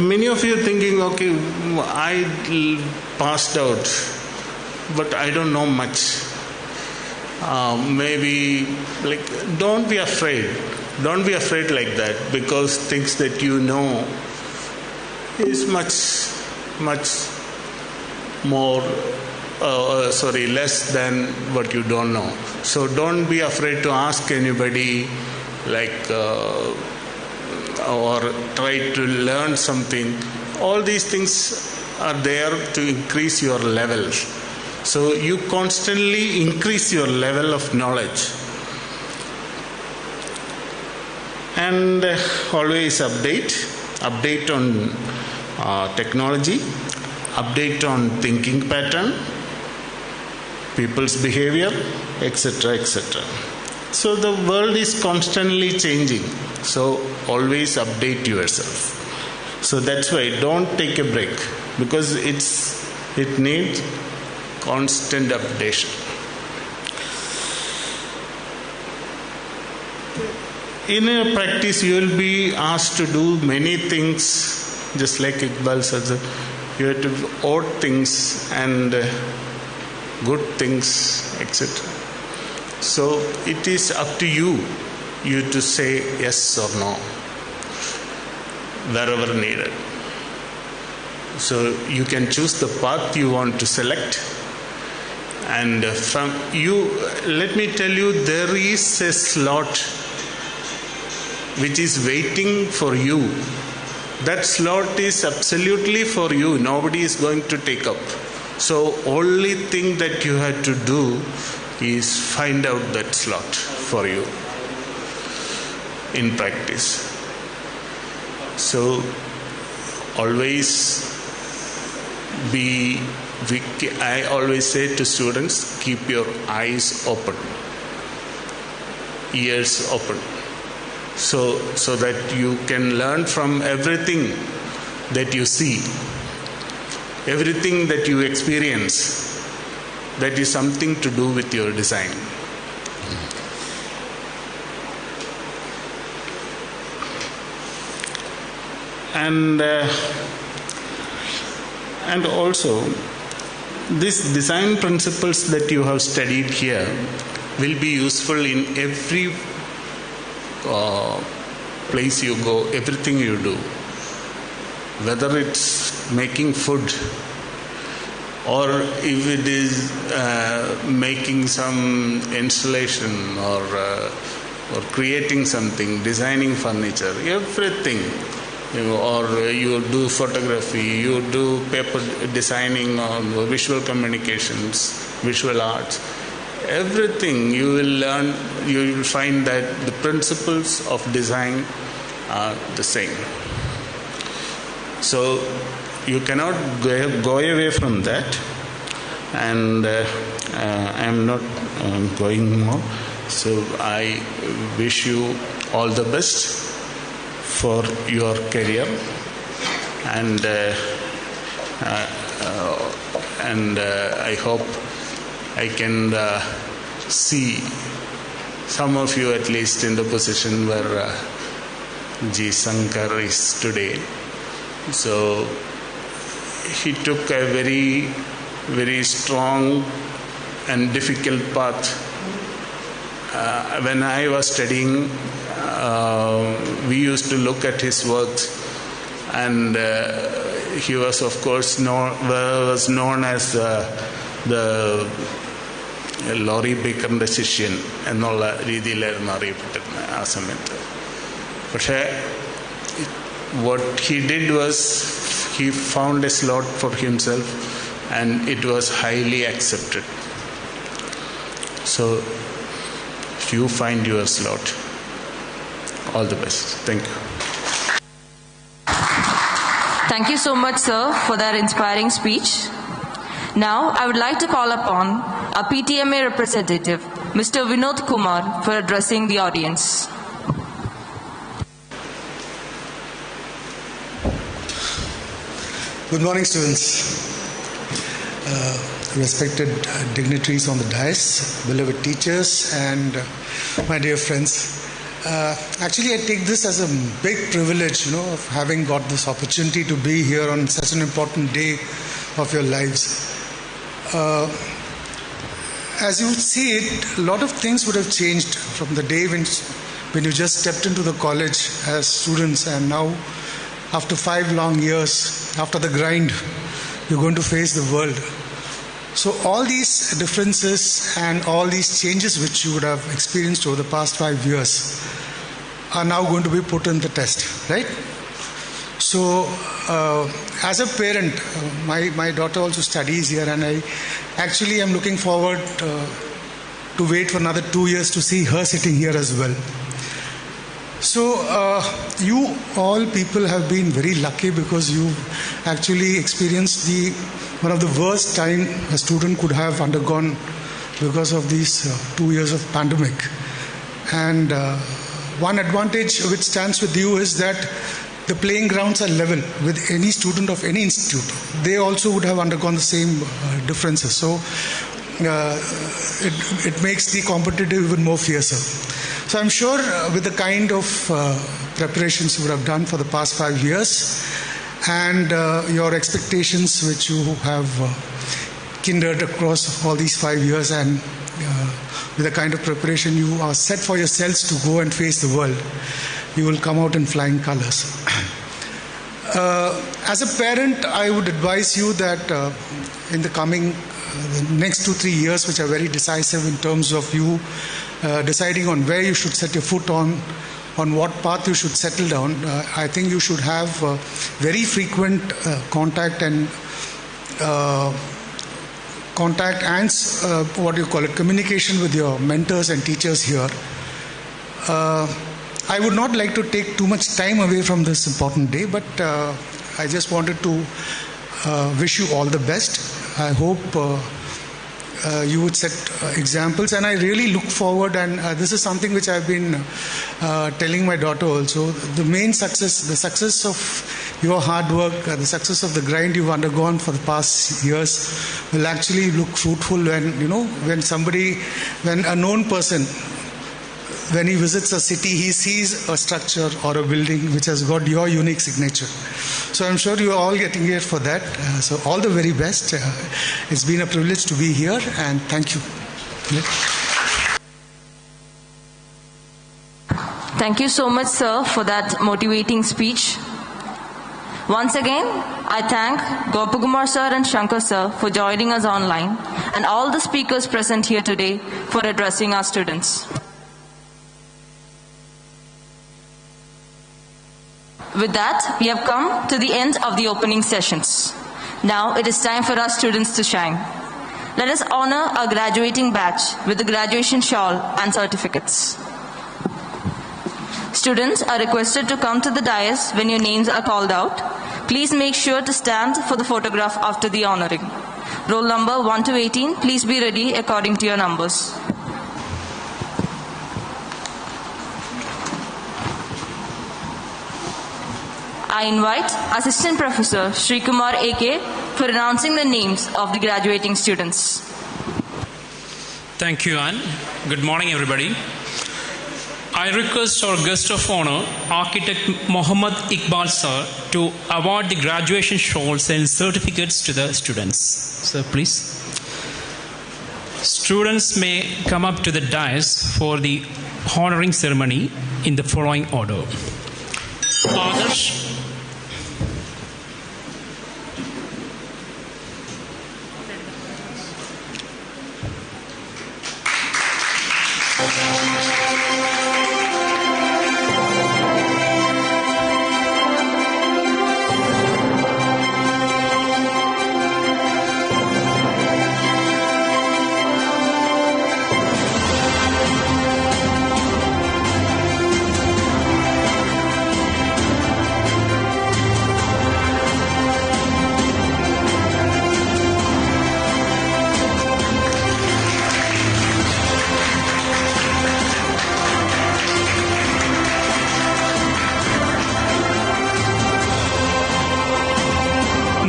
many of you are thinking, okay, I passed out, but I don't know much. Maybe, don't be afraid. Don't be afraid like that, because things that you know is much more, less than what you don't know. So don't be afraid to ask anybody, or try to learn something. All these things are there to increase your levels. So you constantly increase your level of knowledge. And always update on technology, update on thinking pattern, people's behavior, etc., etc. So the world is constantly changing. So always update yourself. So that's why don't take a break, because it needs constant updation. In a practice, you will be asked to do many things, just like Iqbal said. You have to do odd things and good things, etc. So it is up to you to say yes or no, wherever needed. So you can choose the path you want to select. And from you, let me tell you, there is a slot which is waiting for you. That slot is absolutely for you. Nobody is going to take up. So only thing that you have to do is find out that slot for you in practice. So always I always say to students, keep your eyes open, ears open, so that you can learn from everything that you see, everything that you experience that is something to do with your design. And also, these design principles that you have studied here will be useful in every place you go, everything you do. Whether it's making food, or if it is making some installation, or creating something, designing furniture, everything. Or you do photography, you do paper designing, or visual communications, visual arts, everything you will learn, you will find that the principles of design are the same. So you cannot go away from that. And I am not going more. So I wish you all the best for your career, and I hope I can see some of you at least in the position where G. Sankar is today. So he took a very, very strong and difficult path. When I was studying, we used to look at his works, and he was, of course, known as the Laurie ബേക്കറിൻ്റെ ശിഷ്യൻ എന്നുള്ള രീതിയിലായിരുന്നു അറിയപ്പെട്ടിരുന്നത് ആ സമയത്ത്. പക്ഷേ what he did was he found a slot for himself, and it was highly accepted. So if you find your slot, all the best. Thank you. Thank you so much, sir, for that inspiring speech. Now, I would like to call upon our PTMA representative, Mr. Vinod Kumar, for addressing the audience. Good morning, students. Respected dignitaries on the dais, beloved teachers, and my dear friends. Actually, I take this as a big privilege, of having got this opportunity to be here on such an important day of your lives. As you would see it, a lot of things would have changed from the day when you just stepped into the college as students, and now after 5 long years, after the grind, you're going to face the world. So all these differences and all these changes which you would have experienced over the past 5 years are now going to be put in the test, right? So as a parent, my daughter also studies here, and I actually am looking forward to wait for another 2 years to see her sitting here as well. So you all people have been very lucky, because you actually experienced one of the worst time a student could have undergone because of these 2 years of pandemic. And one advantage which stands with you is that the playing grounds are level with any student of any institute. They also would have undergone the same differences. So it makes the competitive even more fiercer. So I'm sure with the kind of preparations you would have done for the past 5 years, and your expectations which you have kindled across all these 5 years, and with the kind of preparation you are set for yourselves to go and face the world, you will come out in flying colors. As a parent, I would advise you that in the coming the next 2-3 years, which are very decisive in terms of you deciding on where you should set your foot on what path you should settle down, I think you should have very frequent contact and communication with your mentors and teachers here. I would not like to take too much time away from this important day, but I just wanted to wish you all the best. I hope you would set examples, and I really look forward, and this is something which I've been telling my daughter also. The main success, the success of your hard work, the success of the grind you've undergone for the past years will actually look fruitful when, when a known person, when he visits a city, he sees a structure or a building which has got your unique signature. So I'm sure you're all getting here for that. So all the very best. It's been a privilege to be here, and thank you. Thank you so much, sir, for that motivating speech. Once again, I thank Gopakumar sir and Shankar sir for joining us online, and all the speakers present here today for addressing our students. With that, we have come to the end of the opening sessions. Now it is time for our students to shine. Let us honor our graduating batch with the graduation shawl and certificates. Students are requested to come to the dais when your names are called out. Please make sure to stand for the photograph after the honoring. Roll number 1 to 18, please be ready according to your numbers. I invite Assistant Professor Sri Kumar A.K. for announcing the names of the graduating students. Thank you, Anne. Good morning, everybody. I request our guest of honor, Architect Muhammad Iqbal sir, to award the graduation shawls and certificates to the students. Sir, please. Students may come up to the dais for the honoring ceremony in the following order. Adarsh.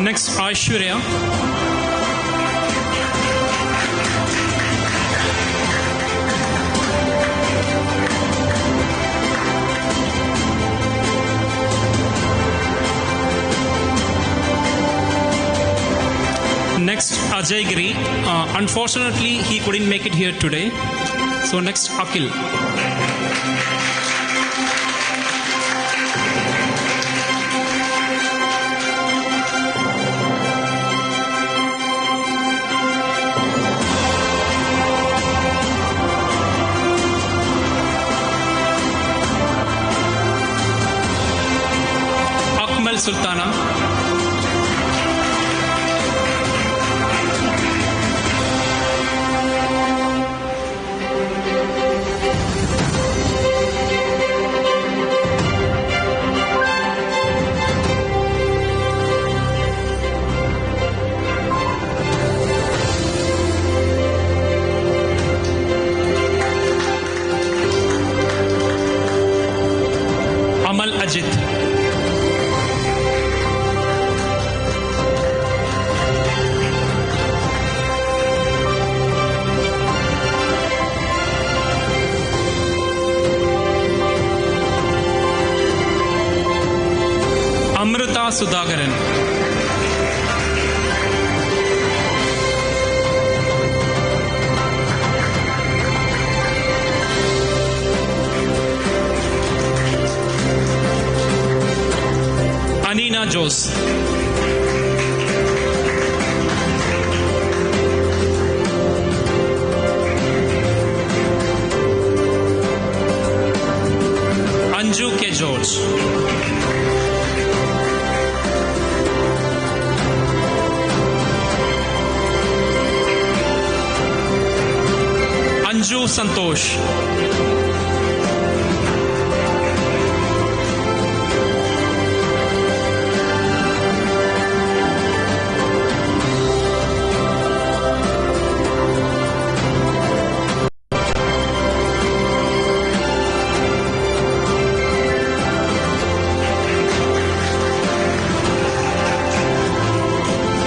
Next, Aishwarya. Next, Ajay Giri. Unfortunately, he couldn't make it here today. So next, Akil. Sultana, Amal Ajit, Amrita Sudhakaran, Anina Jose, Anju K. George, Anju Santosh,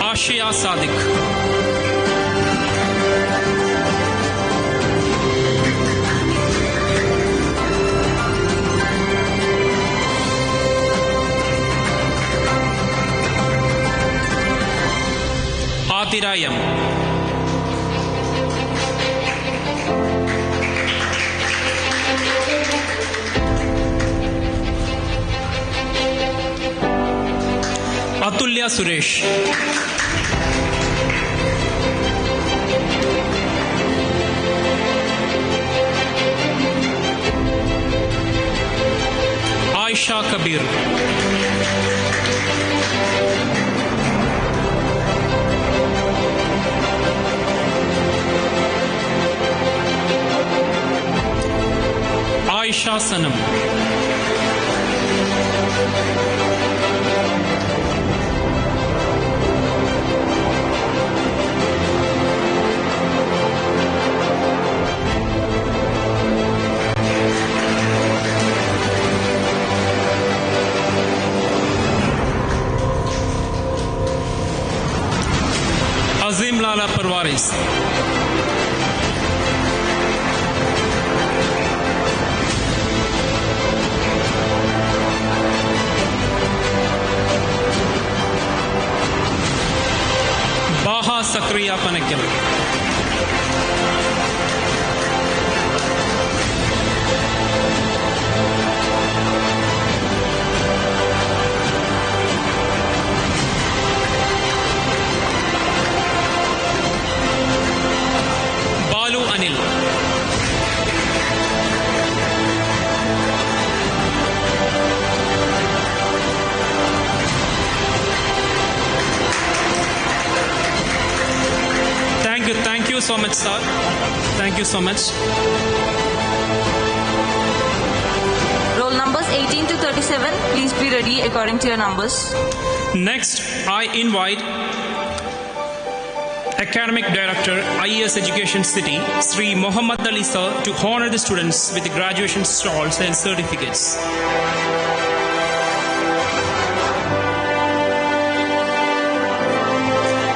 Ashia Sadiq, Atirayam, Atulya Suresh, Aisha Kabir, Aisha Sanam, Azim Lala Parwaris, Baha Sakriya Panakil, Balu Anil, Thank you so much, sir. Thank you so much. Roll numbers 18 to 37, please be ready according to your numbers. Next, I invite Academic Director, IES Education City, Sri Muhammad Ali sir, to honor the students with the graduation shawls and certificates.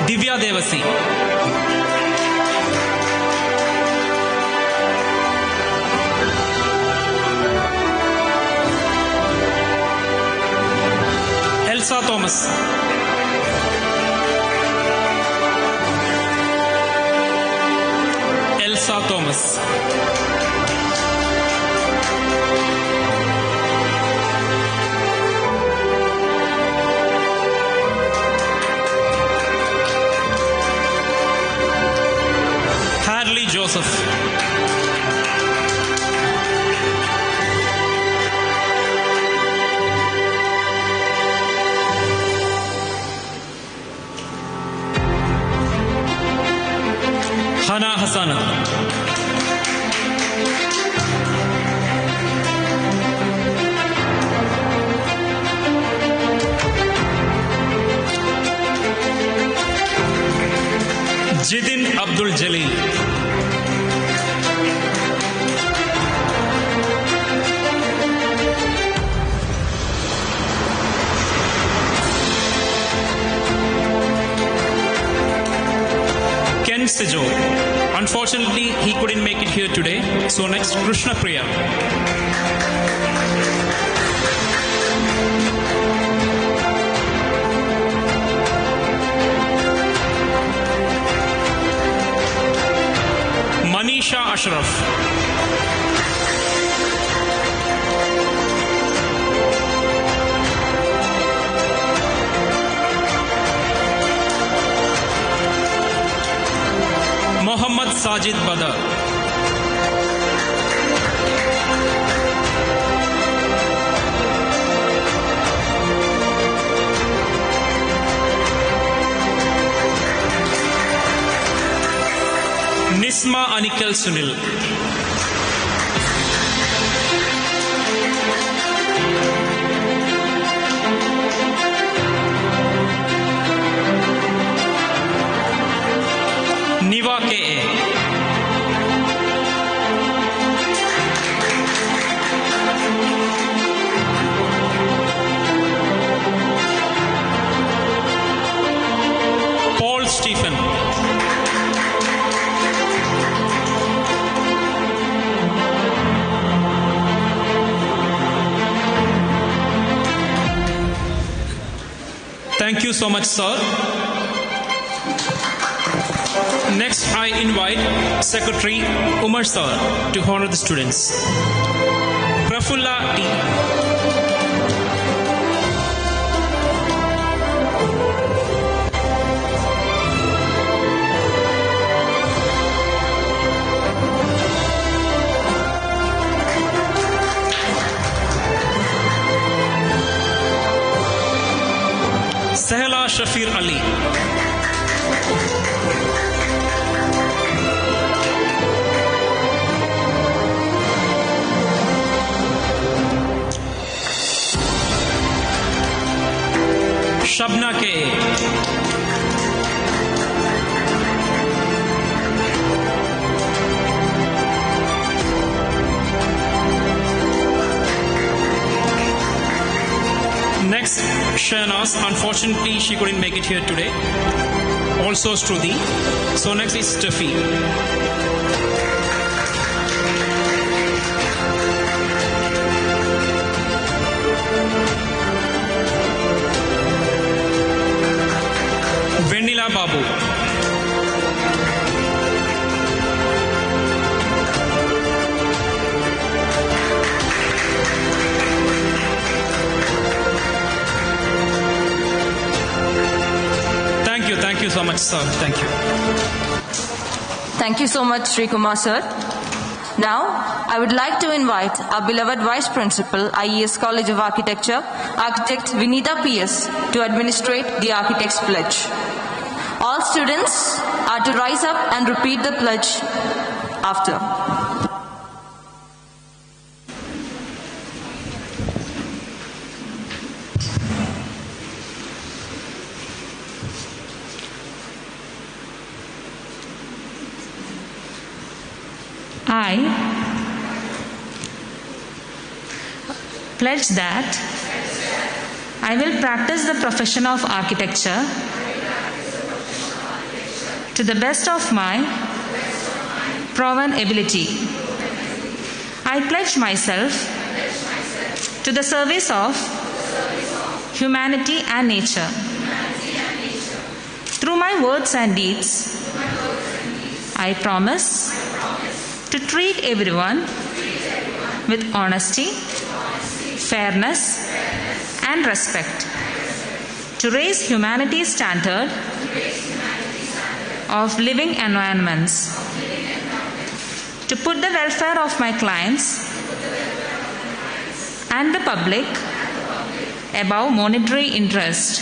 Divya Devasi, Elsa Thomas, Elsa Thomas, Hadley Joseph, Ramazan. Jidin Abdul Jalil. Ken Sijo. Unfortunately, he couldn't make it here today. So next, Krishna Priya. Manisha Ashraf. Muhammad Sajid Badar. Nisma Anikel Sunil. Niva K.A. Paul Stephen. Thank you so much, sir. Next, I invite Secretary Umar sir to honor the students. Prafulla T. Sahela Shafir Ali. Shabna K. Next, Shahnaz. Unfortunately, she couldn't make it here today. Also, Shruti. So next is Steffi. Vendila Babu. Thank you so much, sir. Thank you. Thank you so much, Sri Kumar sir. Now, I would like to invite our beloved Vice Principal, IES College of Architecture, Architect Vinita P.S., to administrate the Architect's Pledge. All students are to rise up and repeat the pledge after. I pledge that I will practice the profession of architecture to the best of my proven ability. I pledge myself to the service of humanity and nature. Through my words and deeds, I promise to treat everyone with honesty, fairness, and respect, to raise humanity's standard of living environments, to put the welfare of my clients and the public above monetary interest,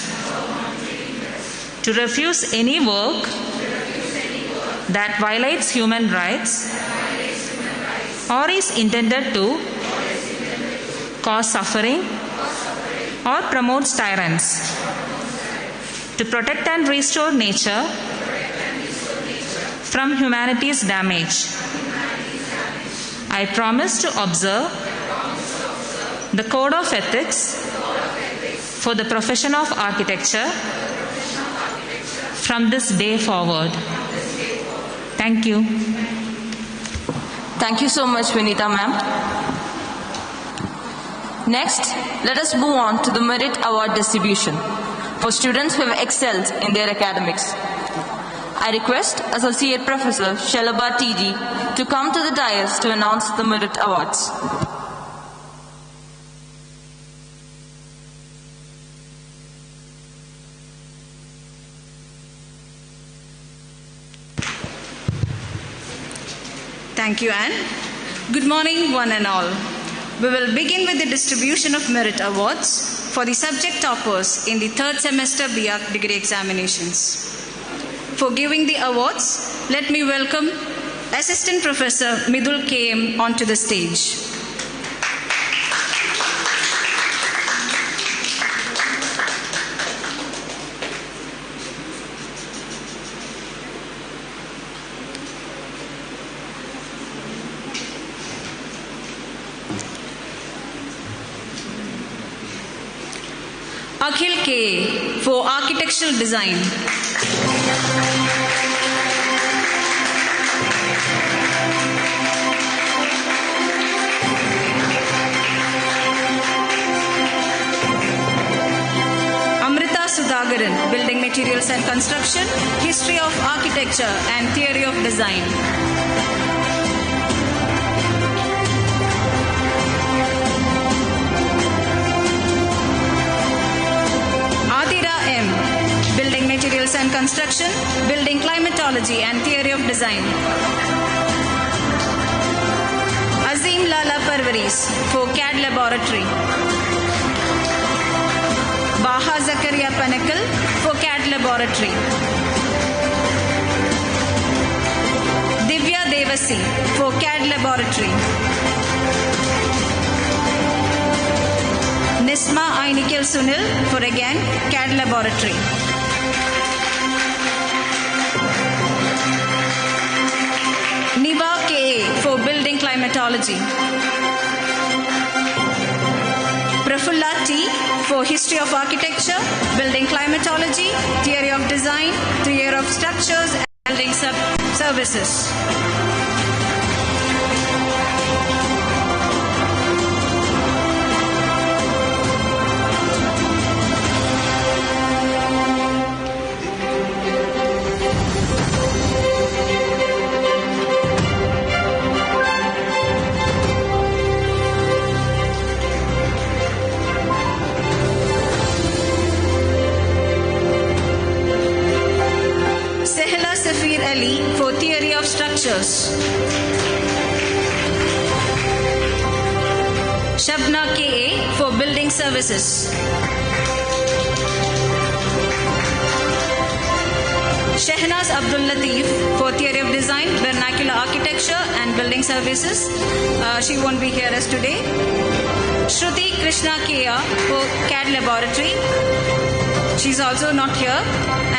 to refuse any work that violates human rights or is intended to cause suffering or promotes tyrants, to protect and restore nature from humanity's damage. I promise to observe the Code of Ethics for the profession of architecture from this day forward. Thank you. Thank you so much, Vinita ma'am. Next, let us move on to the Merit Award distribution for students who have excelled in their academics. I request Associate Professor Shalabha TG to come to the dais to announce the Merit Awards. Thank you, Anne. Good morning, one and all. We will begin with the distribution of merit awards for the subject toppers in the third semester BArch degree examinations. For giving the awards, let me welcome Assistant Professor Midul KM onto the stage. Akhil K for architectural design. Amrita Sudhagaran, building materials and construction, history of architecture and theory of design. Building materials and construction, building climatology and theory of design. Azim Lala Parvaris for CAD laboratory. Baha Zakaria Panakal for CAD laboratory. Divya Devasi for CAD laboratory. Nisma Ainikil Sunil for again CAD laboratory. Niva K for building climatology. Prafulla T for history of architecture, building climatology, theory of design, theory of structures and building services. For theory of structures. Shabna K.A. for building services. Shehnaz Abdul Latif for theory of design, vernacular architecture and building services. She won't be here as today. Shruti Krishna K.A. for CAD laboratory. She's also not here.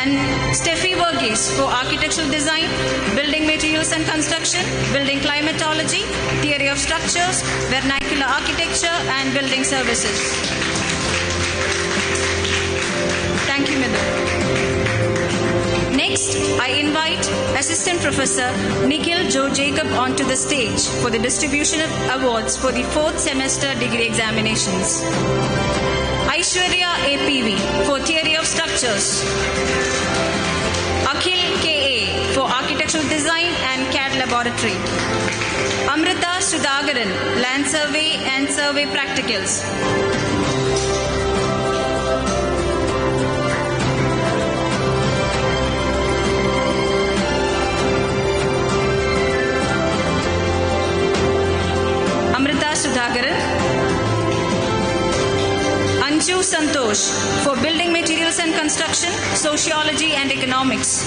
And Steffi Verghese for architectural design, building materials and construction, building climatology, theory of structures, vernacular architecture and building services. Thank you, Midhu. Next, I invite Assistant Professor Nikhil Joe Jacob onto the stage for the distribution of awards for the fourth semester degree examinations. Aishwarya APV for theory of structures. Akhil KA for architectural design and CAD laboratory. Amrita Sudhagaran, land survey and survey practicals. Amrita Sudhagaran. Anju Santosh for building materials and construction, sociology and economics.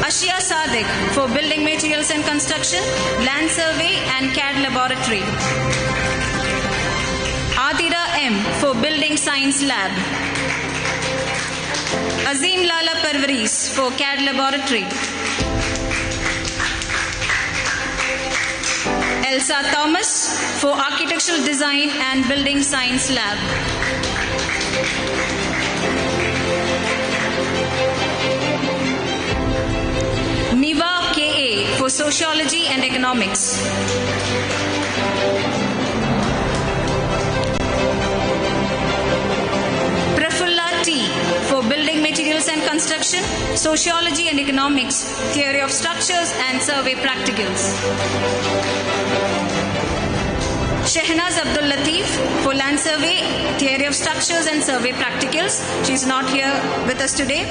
Ashia Sadiq for Building Materials and Construction, Land Survey and CAD Laboratory. Adira M for Building Science Lab. Azim Lala Parvaris for CAD Laboratory. Elsa Thomas for Architectural Design and Building Science Lab. Niva K.A. for Sociology and Economics. Prafulla T. for Building Materials and Construction, Sociology and Economics, Theory of Structures and Survey Practicals. Shehnaz Abdul Latif for Land Survey, Theory of Structures and Survey Practicals. She's not here with us today.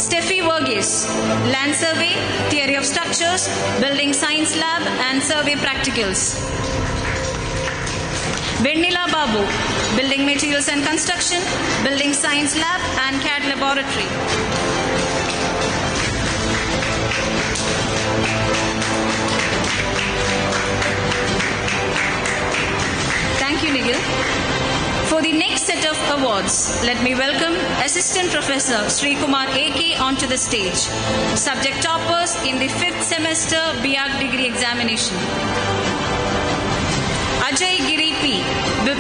Steffi Verghese, Land Survey, Theory of Structures, Building Science Lab and Survey Practicals. Vendila Babu, Building Materials and Construction, Building Science Lab and CAD Laboratory. Thank you, Nigel. For the next set of awards, let me welcome Assistant Professor Sri Kumar A.K. onto the stage. Subject toppers in the 5th semester BAc degree examination. Ajay Giri P.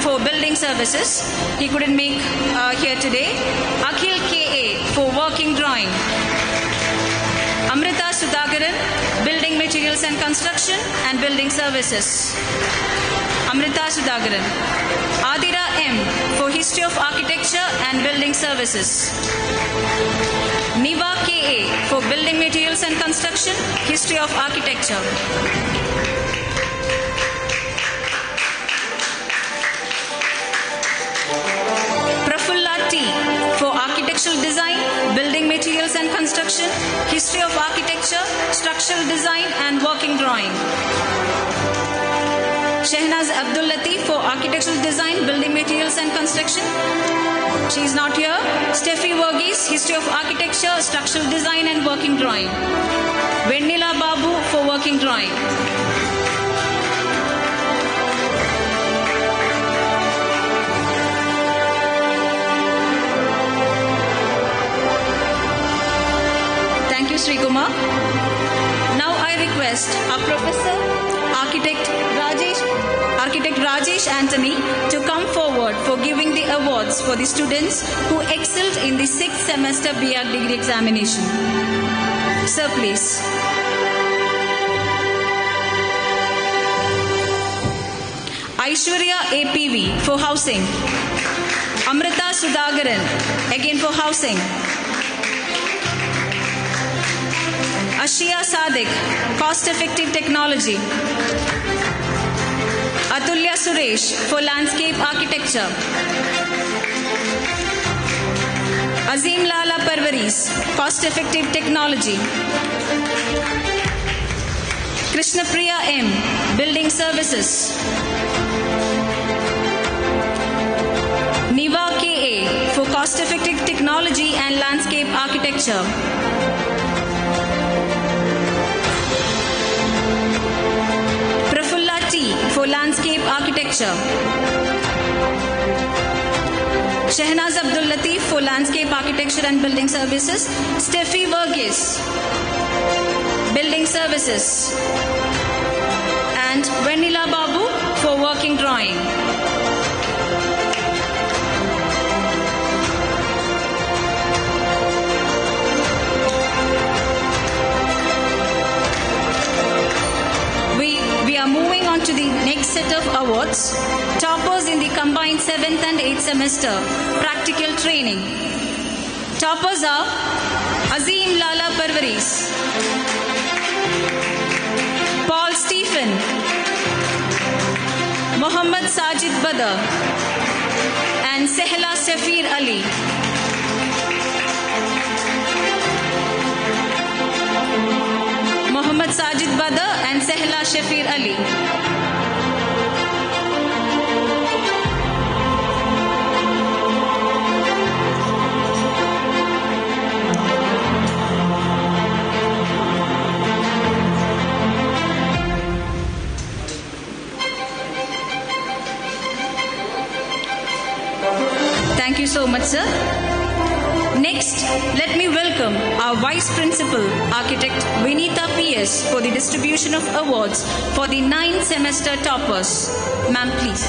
for Building Services. He couldn't make here today. Akhil K.A. for Working Drawing. Amrita Sudhakaran, Building Materials and Construction and Building Services. Amrita Sudhakaran. Adira M. for History of Architecture and Building Services. Niva K.A. for Building Materials and Construction, History of Architecture. Prafulla T. for Architectural Design, Building Materials and Construction, History of Architecture, Structural Design and Working Drawing. Shehnaz Abdul Latif for Architectural Design, Building Materials and Construction. She is not here. Steffi Verghese, History of Architecture, Structural Design and Working Drawing. Vendila Babu for Working Drawing. Thank you, Sri Kumar. Now I request our Professor, Architect Rajesh Anthony to come forward for giving the awards for the students who excelled in the 6th semester BAc degree examination. Sir, please. Aishwarya APV for Housing. Amrita Sudhakaran, again for Housing. Ashia Sadiq, Cost Effective Technology. Atulya Suresh for Landscape Architecture. Azim Lala Parvaris, Cost Effective Technology. Krishnapriya M, Building Services. Niva K.A. for Cost Effective Technology and Landscape Architecture. Prafulla T. for Landscape Architecture. Shehnaz Abdul Latif for Landscape Architecture and Building Services. Steffi Verghese, Building Services. And Vendila Babu for Working Drawing. We are moving on to the next set of awards. Toppers in the combined 7th and 8th semester practical training. Toppers are Azim Lala Parvaris, Paul Stephen, Mohammad Sajid Badar, and Sehla Safir Ali. Mohammad Sajid Badar and Sehla Shafir Ali. Thank you so much, sir. Next, let me welcome our Vice Principal, Architect Vinita PS, for the distribution of awards for the 9th semester toppers. Ma'am, please.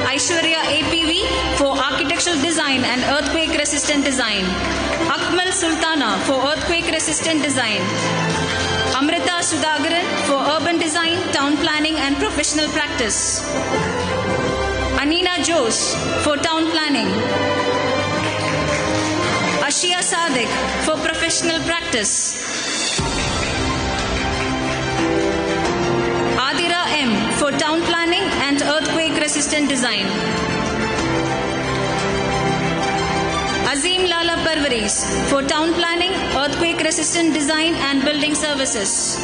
Aishwarya APV for Architectural Design and Earthquake Resistant Design. Akmal Sultana for Earthquake Resistant Design. Amrita Sudhagaran for Urban Design, Town Planning and Professional Practice. Anina Jose for Town Planning. Ashia Sadik for Professional Practice. Adira M for Town Planning and Earthquake Resistant Design. Azim Lala Parvaris for Town Planning, Earthquake Resistant Design and Building Services.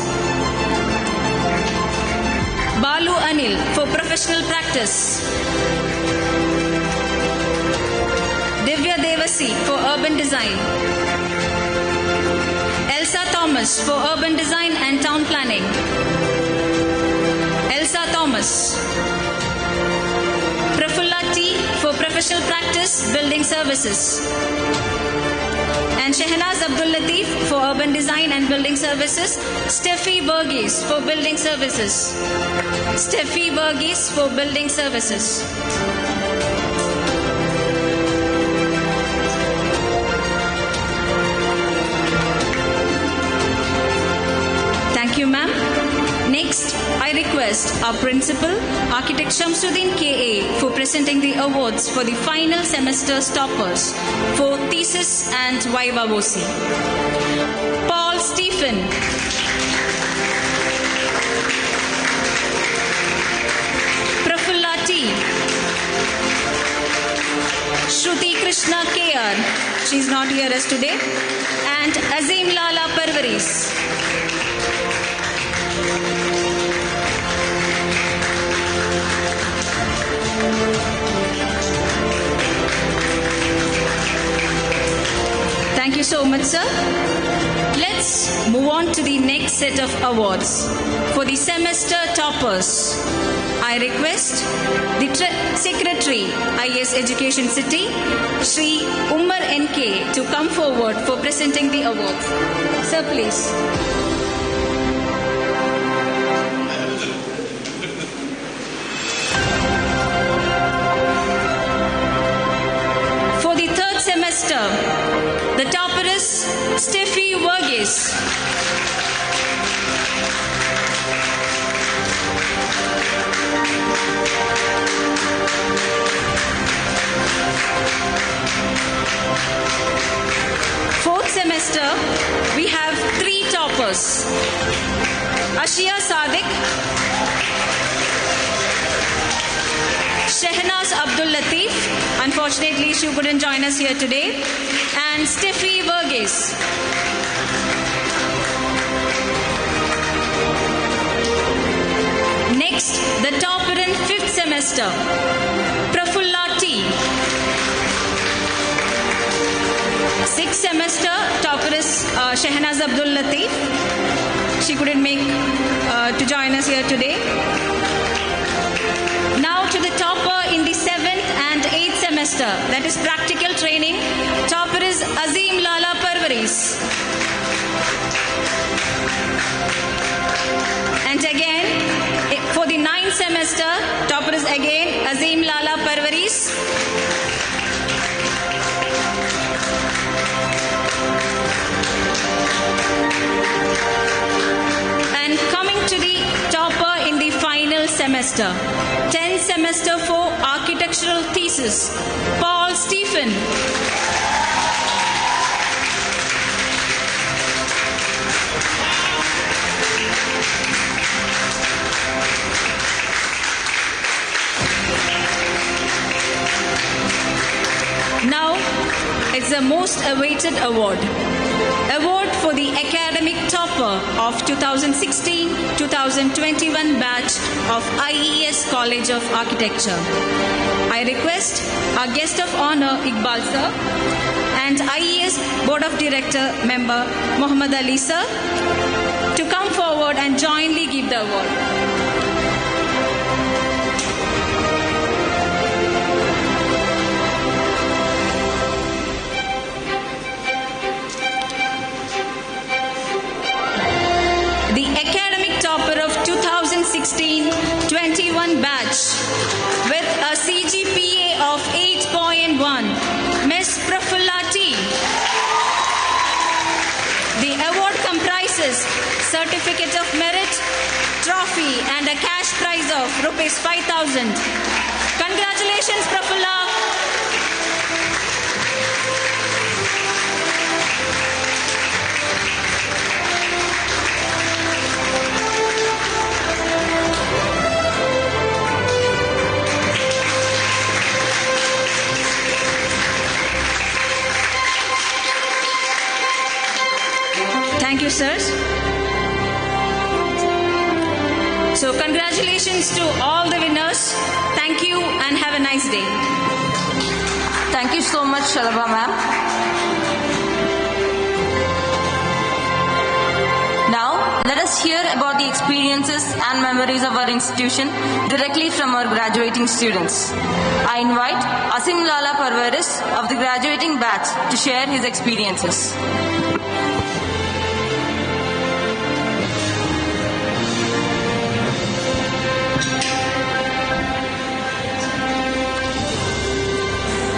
Balu Anil for Professional Practice. Divya Devasi for Urban Design. Elsa Thomas for Urban Design and Town Planning. Elsa Thomas. Prafulla T for Professional Practice, Building Services. And Shehnaz Abdul Latif for Urban Design and Building Services. Steffi Burgess for Building Services. Steffi Burgess for Building Services. Thank you, ma'am. Next, I request our principal, Architect Shamsuddin KA, for presenting the awards for the final semester toppers for thesis and viva voce. Paul Stephen. Prafulla T. Shruti Krishna KR, she's not here as today, and Azim Lala Parvaris. Thank you so much, sir. Let's move on to the next set of awards. For the semester toppers, I request the Secretary, IES Education City, Shri Umar NK, to come forward for presenting the awards. Sir, please. For the third semester, the topper is Steffi Burgess. Fourth semester, we have 3 toppers. Ashia Sadik, Shehnaz Abdul Latif, unfortunately she couldn't join us here today, and Steffi Burgess. Next, the topper in 5th semester, Prafulla T. 6th semester, topper is Shehnaz Abdul Latif. She couldn't make to join us here today. Now to the topper in the 7th and 8th semester, that is practical training. Topper is Azim Lala Parvaris. And again, for the 9th semester, topper is again Azim Lala Parvaris. And coming to the topper in the final semester, 10th semester for architectural thesis, Paul Stephen. Now, it's the most awaited award. Award for the academic topper of 2016-2021 batch of IES College of Architecture. I request our guest of honor Iqbal sir and IES Board of Director member Muhammad Ali sir to come forward and jointly give the award. certificate of merit, trophy and a cash prize of rupees 5,000. Congratulations, Prafulla. Thank you, sirs. So, congratulations to all the winners. Thank you and have a nice day. Thank you so much, Shalabha ma'am. Now, let us hear about the experiences and memories of our institution directly from our graduating students. I invite Asim Lala Parvaris of the graduating batch to share his experiences.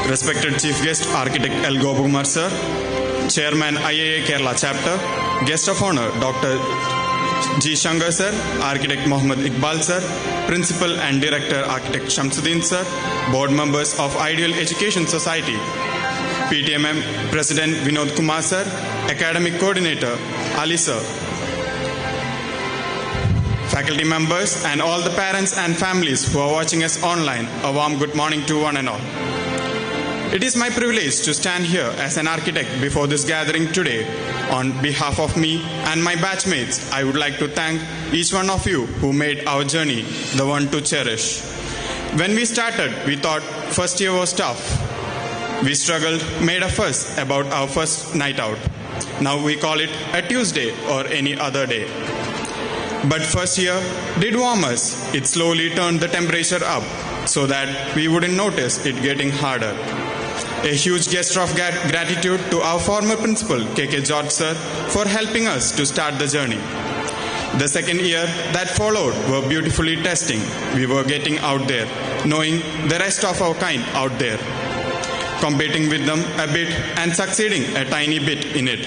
Respected Chief Guest Architect L. Gopakumar Sir, Chairman IAA Kerala Chapter, Guest of Honor Dr. G. Shankar Sir, Architect Mohammad Iqbal Sir, Principal and Director Architect Shamsuddin Sir, Board Members of Ideal Education Society, PTMM President Vinod Kumar Sir, Academic Coordinator Ali Sir, faculty members and all the parents and families who are watching us online, a warm good morning to one and all. It is my privilege to stand here as an architect before this gathering today. On behalf of me and my batchmates, I would like to thank each one of you who made our journey the one to cherish. When we started, we thought first year was tough. We struggled, made a fuss about our first night out. Now we call it a Tuesday or any other day. But first year did warm us. It slowly turned the temperature up so that we wouldn't notice it getting harder. A huge gesture of gratitude to our former principal, K.K. George Sir, for helping us to start the journey. The second year that followed were beautifully testing. We were getting out there, knowing the rest of our kind out there, competing with them a bit and succeeding a tiny bit in it.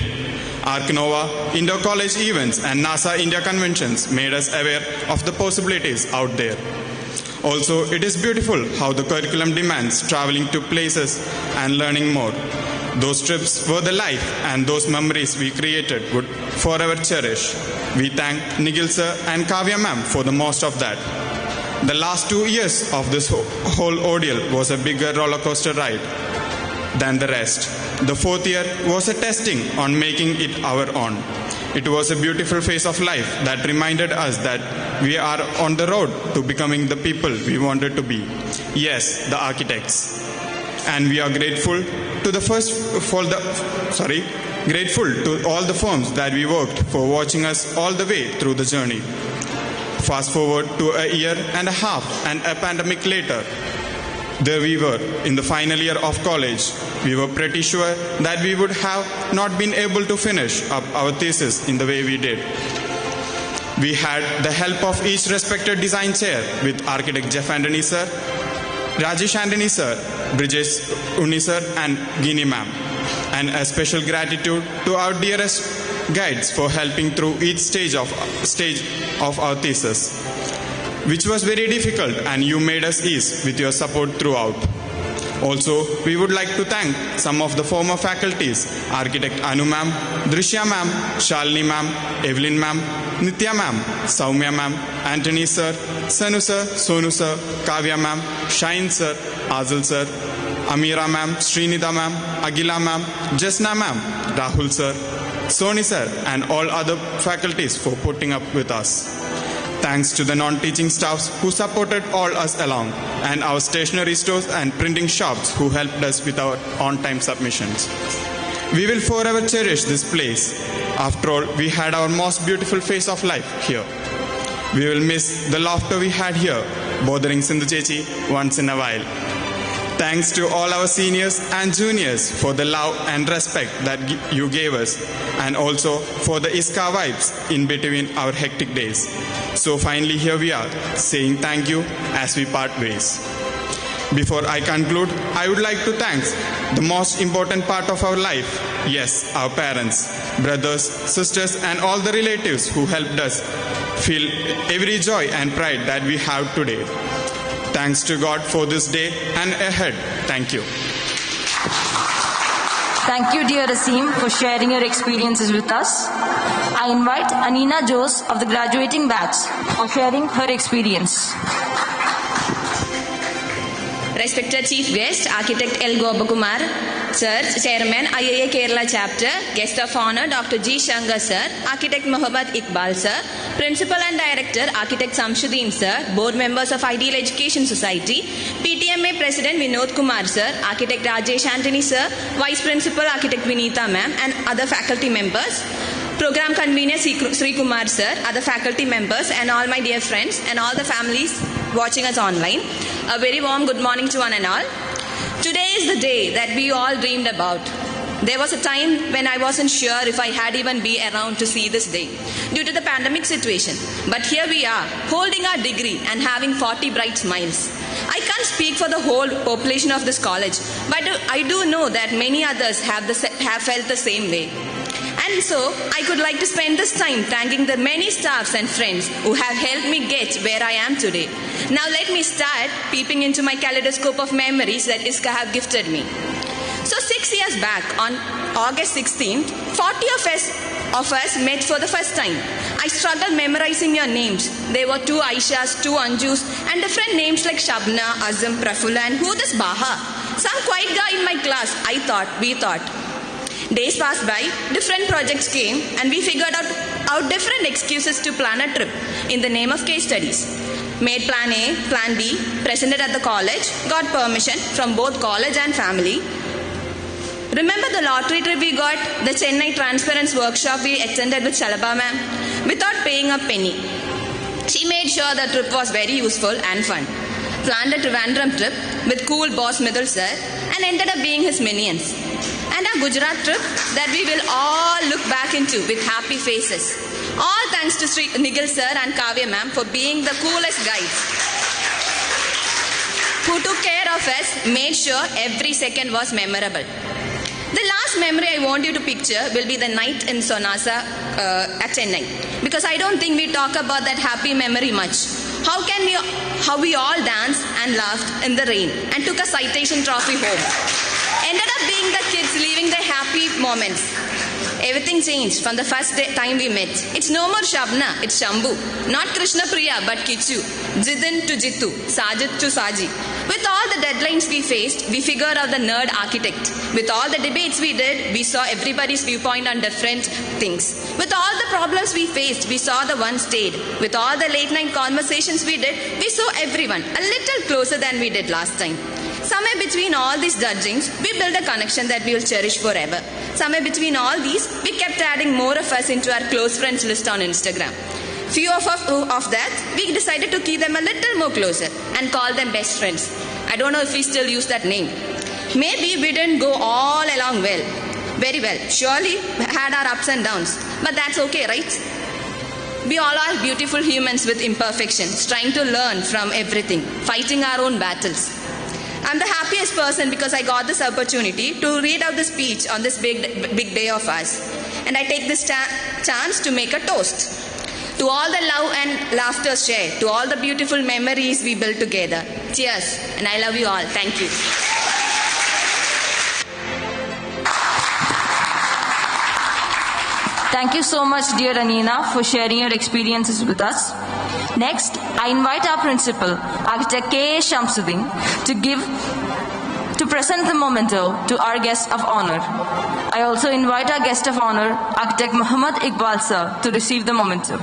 Arc Nova, inter-college events and NASA India conventions made us aware of the possibilities out there. Also, it is beautiful how the curriculum demands traveling to places and learning more. Those trips were the life, and those memories we created would forever cherish. We thank Nigil Sir and Kavya Ma'am for the most of that. The last 2 years of this whole ordeal was a bigger roller coaster ride than the rest. The fourth year was a testing on making it our own. It was a beautiful phase of life that reminded us that we are on the road to becoming the people we wanted to be. Yes, the architects. And we are grateful to grateful to all the firms that we worked for watching us all the way through the journey. Fast forward to a year and a half and a pandemic later. There we were, in the final year of college. We were pretty sure that we would have not been able to finish up our thesis in the way we did. We had the help of each respected design chair with Architect Jeff Anthony Sir, Rajesh Anthony Sir, Bridges Unni Sir and Gini Ma'am. And a special gratitude to our dearest guides for helping through each stage of our thesis, which was very difficult, and you made us ease with your support throughout. Also, we would like to thank some of the former faculties, Architect Anu Ma'am, Drishya Ma'am, Shalini Ma'am, Evelyn Ma'am, Nitya Ma'am, Saumya Ma'am, Anthony Sir, Sanu Sir, Sonu Sir, Kavya Ma'am, Shine Sir, Azul Sir, Amira Ma'am, Srinidha Ma'am, Agila Ma'am, Jasna Ma'am, Rahul Sir, Soni Sir, and all other faculties for putting up with us. Thanks to the non-teaching staffs who supported all us along, and our stationery stores and printing shops who helped us with our on-time submissions. We will forever cherish this place. After all, we had our most beautiful phase of life here. We will miss the laughter we had here, bothering Sindhu Chechi once in a while. Thanks to all our seniors and juniors for the love and respect that you gave us, and also for the ISKA vibes in between our hectic days. So finally here we are, saying thank you as we part ways. Before I conclude, I would like to thank the most important part of our life. Yes, our parents, brothers, sisters, and all the relatives who helped us feel every joy and pride that we have today. Thanks to God for this day and ahead. Thank you. Thank you, dear Asim, for sharing your experiences with us. I invite Anina Jose of the graduating batch for sharing her experience. Respected Chief Guest, Architect L. Gopakumar, Sir, Chairman, IIA Kerala Chapter, Guest of Honor, Dr. G. Shankar, Sir, Architect Mohammad Iqbal, Sir, Principal and Director, Architect Samshuddin, Sir, Board Members of Ideal Education Society, PTMA President Vinod Kumar, Sir, Architect Rajesh Anthony, Sir, Vice Principal, Architect Vinita, Ma'am, and other faculty members, Program Convener Sri Kumar, Sir, other faculty members, and all my dear friends, and all the families watching us online. A very warm good morning to one and all. Today is the day that we all dreamed about. There was a time when I wasn't sure if I had even be around to see this day due to the pandemic situation. But here we are, holding our degree and having 40 bright smiles. I can't speak for the whole population of this college, but I do know that many others have felt the same way. And so, I could like to spend this time thanking the many staffs and friends who have helped me get where I am today. Now let me start peeping into my kaleidoscope of memories that ISCA have gifted me. So 6 years back, on August 16th, 40 of us met for the first time. I struggled memorizing your names. There were 2 Aishas, 2 Anjus, and different names like Shabna, Azam, Prafulla, and who this Baha? Some quiet guy in my class, we thought. Days passed by, different projects came, and we figured out different excuses to plan a trip in the name of case studies. Made plan A, plan B, presented at the college, got permission from both college and family. Remember the lottery trip we got, the Chennai Transparency Workshop we attended with Shalabha ma'am? Without paying a penny. She made sure the trip was very useful and fun. Planned a Trivandrum trip with cool boss Midul sir and ended up being his minions. And our Gujarat trip that we will all look back into with happy faces. All thanks to Sri Nigel sir and Kavya ma'am for being the coolest guides who took care of us, made sure every second was memorable. The last memory I want you to picture will be the night in Sonasa at Chennai. Because I don't think we talk about that happy memory much. How we all danced and laughed in the rain and took a citation trophy home. Ended up being the kids living their happy moments. Everything changed from the first time we met. It's no more Shabna, it's Shambhu. Not Krishna Priya, but Kichu. Jidin to Jitu, Sajid to Saji. With all the deadlines we faced, we figured out the nerd architect. With all the debates we did, we saw everybody's viewpoint on different things. With all the problems we faced, we saw the one stayed. With all the late night conversations we did, we saw everyone a little closer than we did last time. Somewhere between all these judgings, we built a connection that we will cherish forever. Somewhere between all these, we kept adding more of us into our close friends list on Instagram. Few of that, we decided to keep them a little more closer and call them best friends. I don't know if we still use that name. Maybe we didn't go all along very well. Surely we had our ups and downs, but that's okay, right? We all are beautiful humans with imperfections, trying to learn from everything, fighting our own battles. I'm the happiest person because I got this opportunity to read out the speech on this big day of ours. And I take this chance to make a toast. To all the love and laughter shared, to all the beautiful memories we built together. Cheers, and I love you all. Thank you. Thank you so much, dear Anina, for sharing your experiences with us. Next, I invite our principal, Architect K. Shamsuddin, to present the memento to our guest of honor. I also invite our guest of honor, Architect Mohammad Iqbal sir, to receive the memento.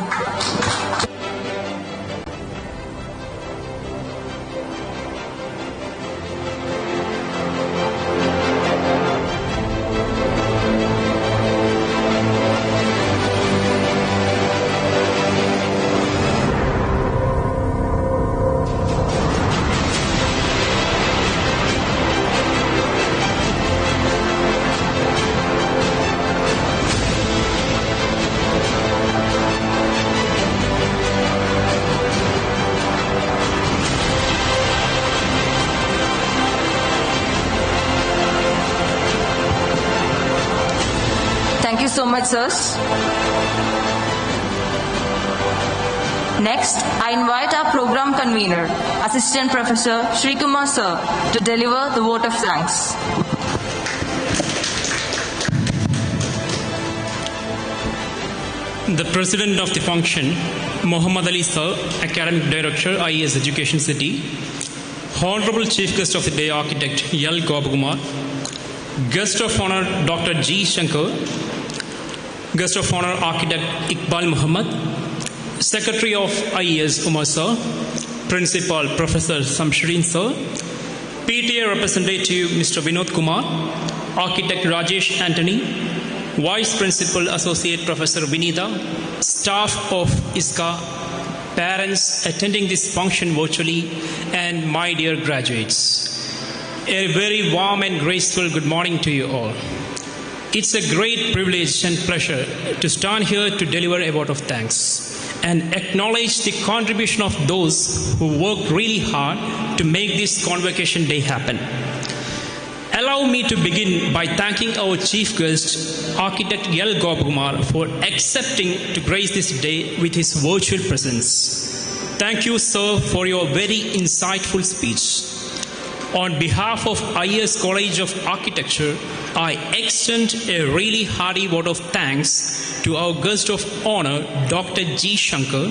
so much, sirs. Next, I invite our program convener, Assistant Professor Sri Kumar sir, to deliver the vote of thanks. The President of the function, Muhammad Ali sir, Academic Director, IES Education City, Honorable Chief Guest of the Day, Architect L. Gopakumar, Guest of Honor Dr. G. Shankar, Guest of Honor Architect Iqbal Muhammad, Secretary of IES Umar sir, Principal Professor Samshuddin sir, PTA Representative Mr. Vinod Kumar, Architect Rajesh Anthony, Vice Principal Associate Professor Vinita, staff of ISKA, parents attending this function virtually, and my dear graduates. A very warm and graceful good morning to you all. It's a great privilege and pleasure to stand here to deliver a vote of thanks and acknowledge the contribution of those who worked really hard to make this Convocation Day happen. Allow me to begin by thanking our chief guest, Architect L. Gopakumar, for accepting to grace this day with his virtual presence. Thank you, sir, for your very insightful speech. On behalf of IES College of Architecture, I extend a really hearty vote of thanks to our guest of honor, Dr. G. Shankar,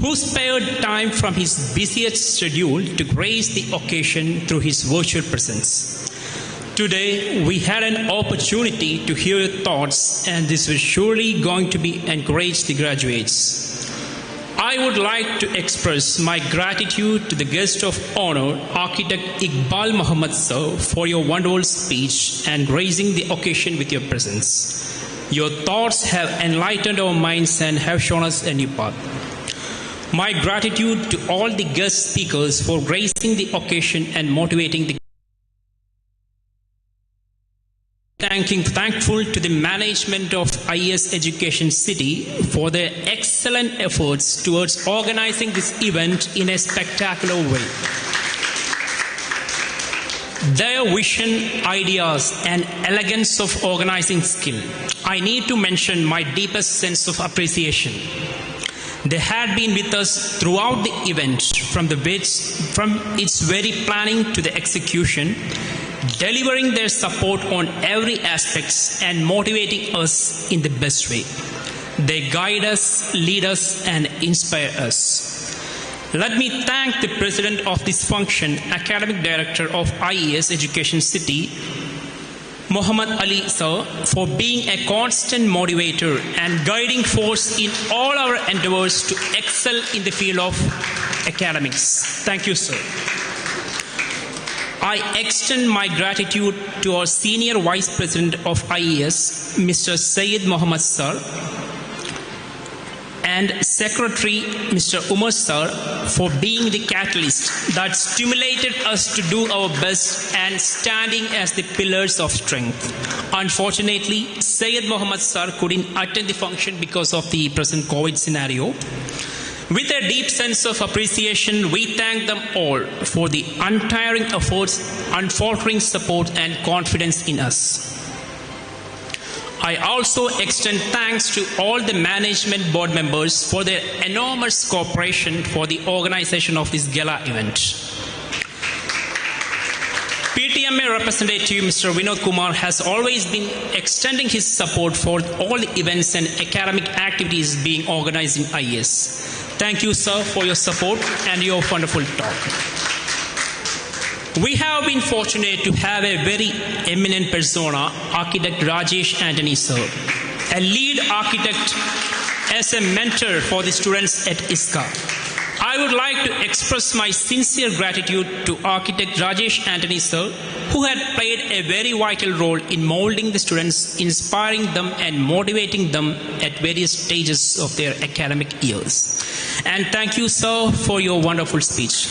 who spared time from his busiest schedule to grace the occasion through his virtual presence. Today, we had an opportunity to hear your thoughts, and this is surely going to encourage the graduates. I would like to express my gratitude to the guest of honor, Architect Iqbal Muhammad sir, for your wonderful speech and gracing the occasion with your presence. Your thoughts have enlightened our minds and have shown us a new path. My gratitude to all the guest speakers for gracing the occasion and motivating the Thankful to the management of IES Education City for their excellent efforts towards organizing this event in a spectacular way. Their vision, ideas, and elegance of organizing skill, I need to mention my deepest sense of appreciation. They had been with us throughout the event, from its very planning to the execution, delivering their support on every aspect and motivating us in the best way. They guide us, lead us, and inspire us. Let me thank the President of this function, Academic Director of IES Education City, Muhammad Ali sir, for being a constant motivator and guiding force in all our endeavors to excel in the field of academics. Thank you, sir. I extend my gratitude to our Senior Vice President of IES, Mr. Syed Mohammed sir, and Secretary Mr. Umar sir, for being the catalyst that stimulated us to do our best and standing as the pillars of strength. Unfortunately, Syed Mohammed sir couldn't attend the function because of the present COVID scenario. With a deep sense of appreciation, we thank them all for the untiring efforts, unfaltering support, and confidence in us. I also extend thanks to all the management board members for their enormous cooperation for the organization of this gala event. PTMA representative Mr. Vinod Kumar has always been extending his support for all the events and academic activities being organized in IES. Thank you, sir, for your support and your wonderful talk. We have been fortunate to have a very eminent persona, Architect Rajesh Anthony, sir, a lead architect as a mentor for the students at ISKA. I would like to express my sincere gratitude to Architect Rajesh Anthony, sir, who had played a very vital role in molding the students, inspiring them and motivating them at various stages of their academic years. And thank you, sir, for your wonderful speech.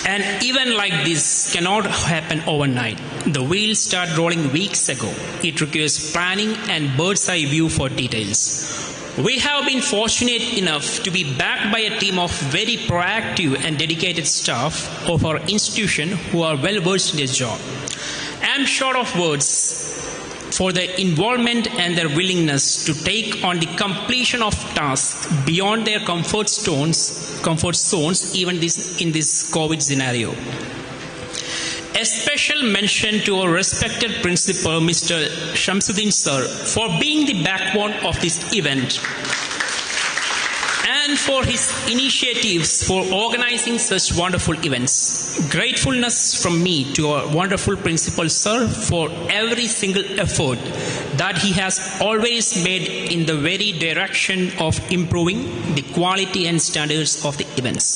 An event like this cannot happen overnight. The wheels start rolling weeks ago. It requires planning and bird's eye view for details. We have been fortunate enough to be backed by a team of very proactive and dedicated staff of our institution who are well versed in their job. I am short of words. for their involvement and their willingness to take on the completion of tasks beyond their comfort zones even in this COVID scenario. A special mention to our respected principal, Mr. Shamsuddin sir, for being the backbone of this event and for his initiatives for organizing such wonderful events. Gratefulness from me to our wonderful principal sir for every single effort that he has always made in the very direction of improving the quality and standards of the events.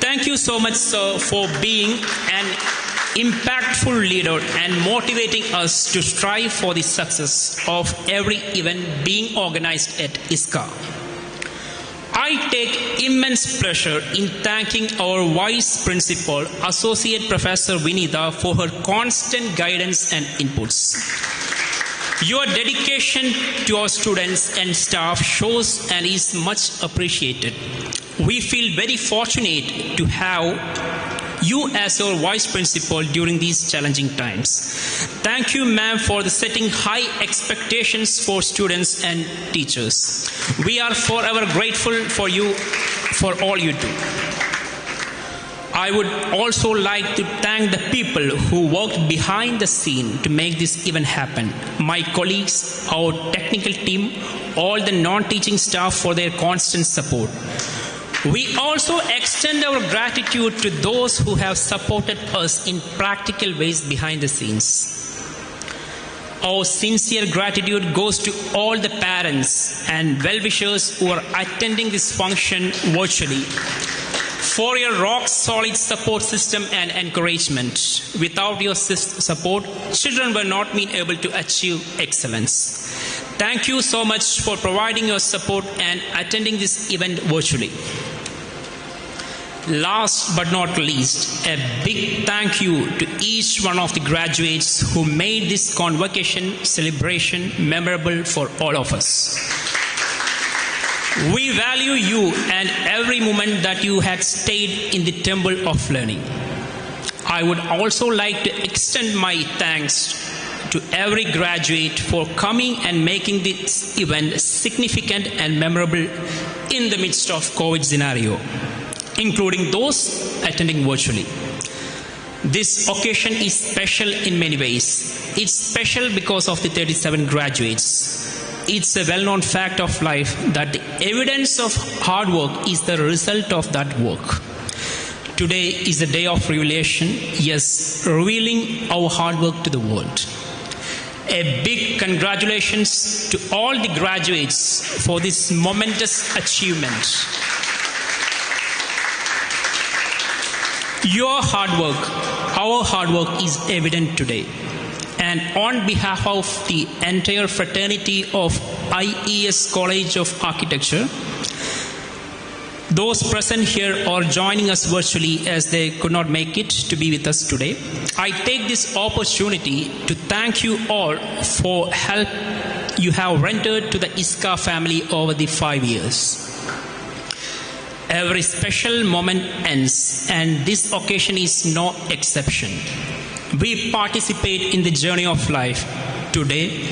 Thank you so much, sir, for being an impactful leader and motivating us to strive for the success of every event being organized at ISCA. I take immense pleasure in thanking our Vice Principal, Associate Professor Vinitha, for her constant guidance and inputs. Your dedication to our students and staff shows and is much appreciated. We feel very fortunate to have you as our Vice Principal during these challenging times. Thank you, ma'am, for setting high expectations for students and teachers. We are forever grateful for you for all you do. I would also like to thank the people who worked behind the scene to make this event happen. My colleagues, our technical team, all the non-teaching staff for their constant support. We also extend our gratitude to those who have supported us in practical ways behind the scenes. Our sincere gratitude goes to all the parents and well-wishers who are attending this function virtually for your rock-solid support system and encouragement. Without your support, children were not been able to achieve excellence. Thank you so much for providing your support and attending this event virtually. Last but not least, a big thank you to each one of the graduates who made this convocation celebration memorable for all of us. We value you and every moment that you had stayed in the temple of learning. I would also like to extend my thanks to every graduate for coming and making this event significant and memorable in the midst of COVID scenario, including those attending virtually. This occasion is special in many ways. It's special because of the 37 graduates. It's a well-known fact of life that the evidence of hard work is the result of that work. Today is a day of revelation, yes, revealing our hard work to the world. A big congratulations to all the graduates for this momentous achievement. Your hard work, our hard work is evident today. And on behalf of the entire fraternity of IES College of Architecture, those present here or joining us virtually as they could not make it to be with us today, I take this opportunity to thank you all for help you have rendered to the ISCA family over the 5 years. Every special moment ends, and this occasion is no exception. We participate in the journey of life. Today,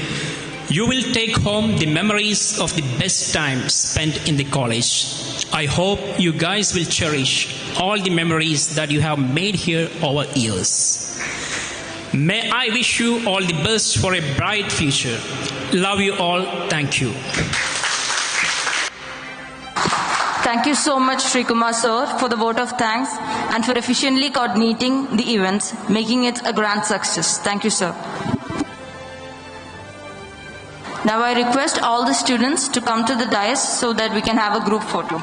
you will take home the memories of the best time spent in the college. I hope you guys will cherish all the memories that you have made here over years. May I wish you all the best for a bright future. Love you all. Thank you. Thank you so much, Sri Kumar sir, for the vote of thanks and for efficiently coordinating the events, making it a grand success. Thank you, sir. Now I request all the students to come to the dais so that we can have a group photo.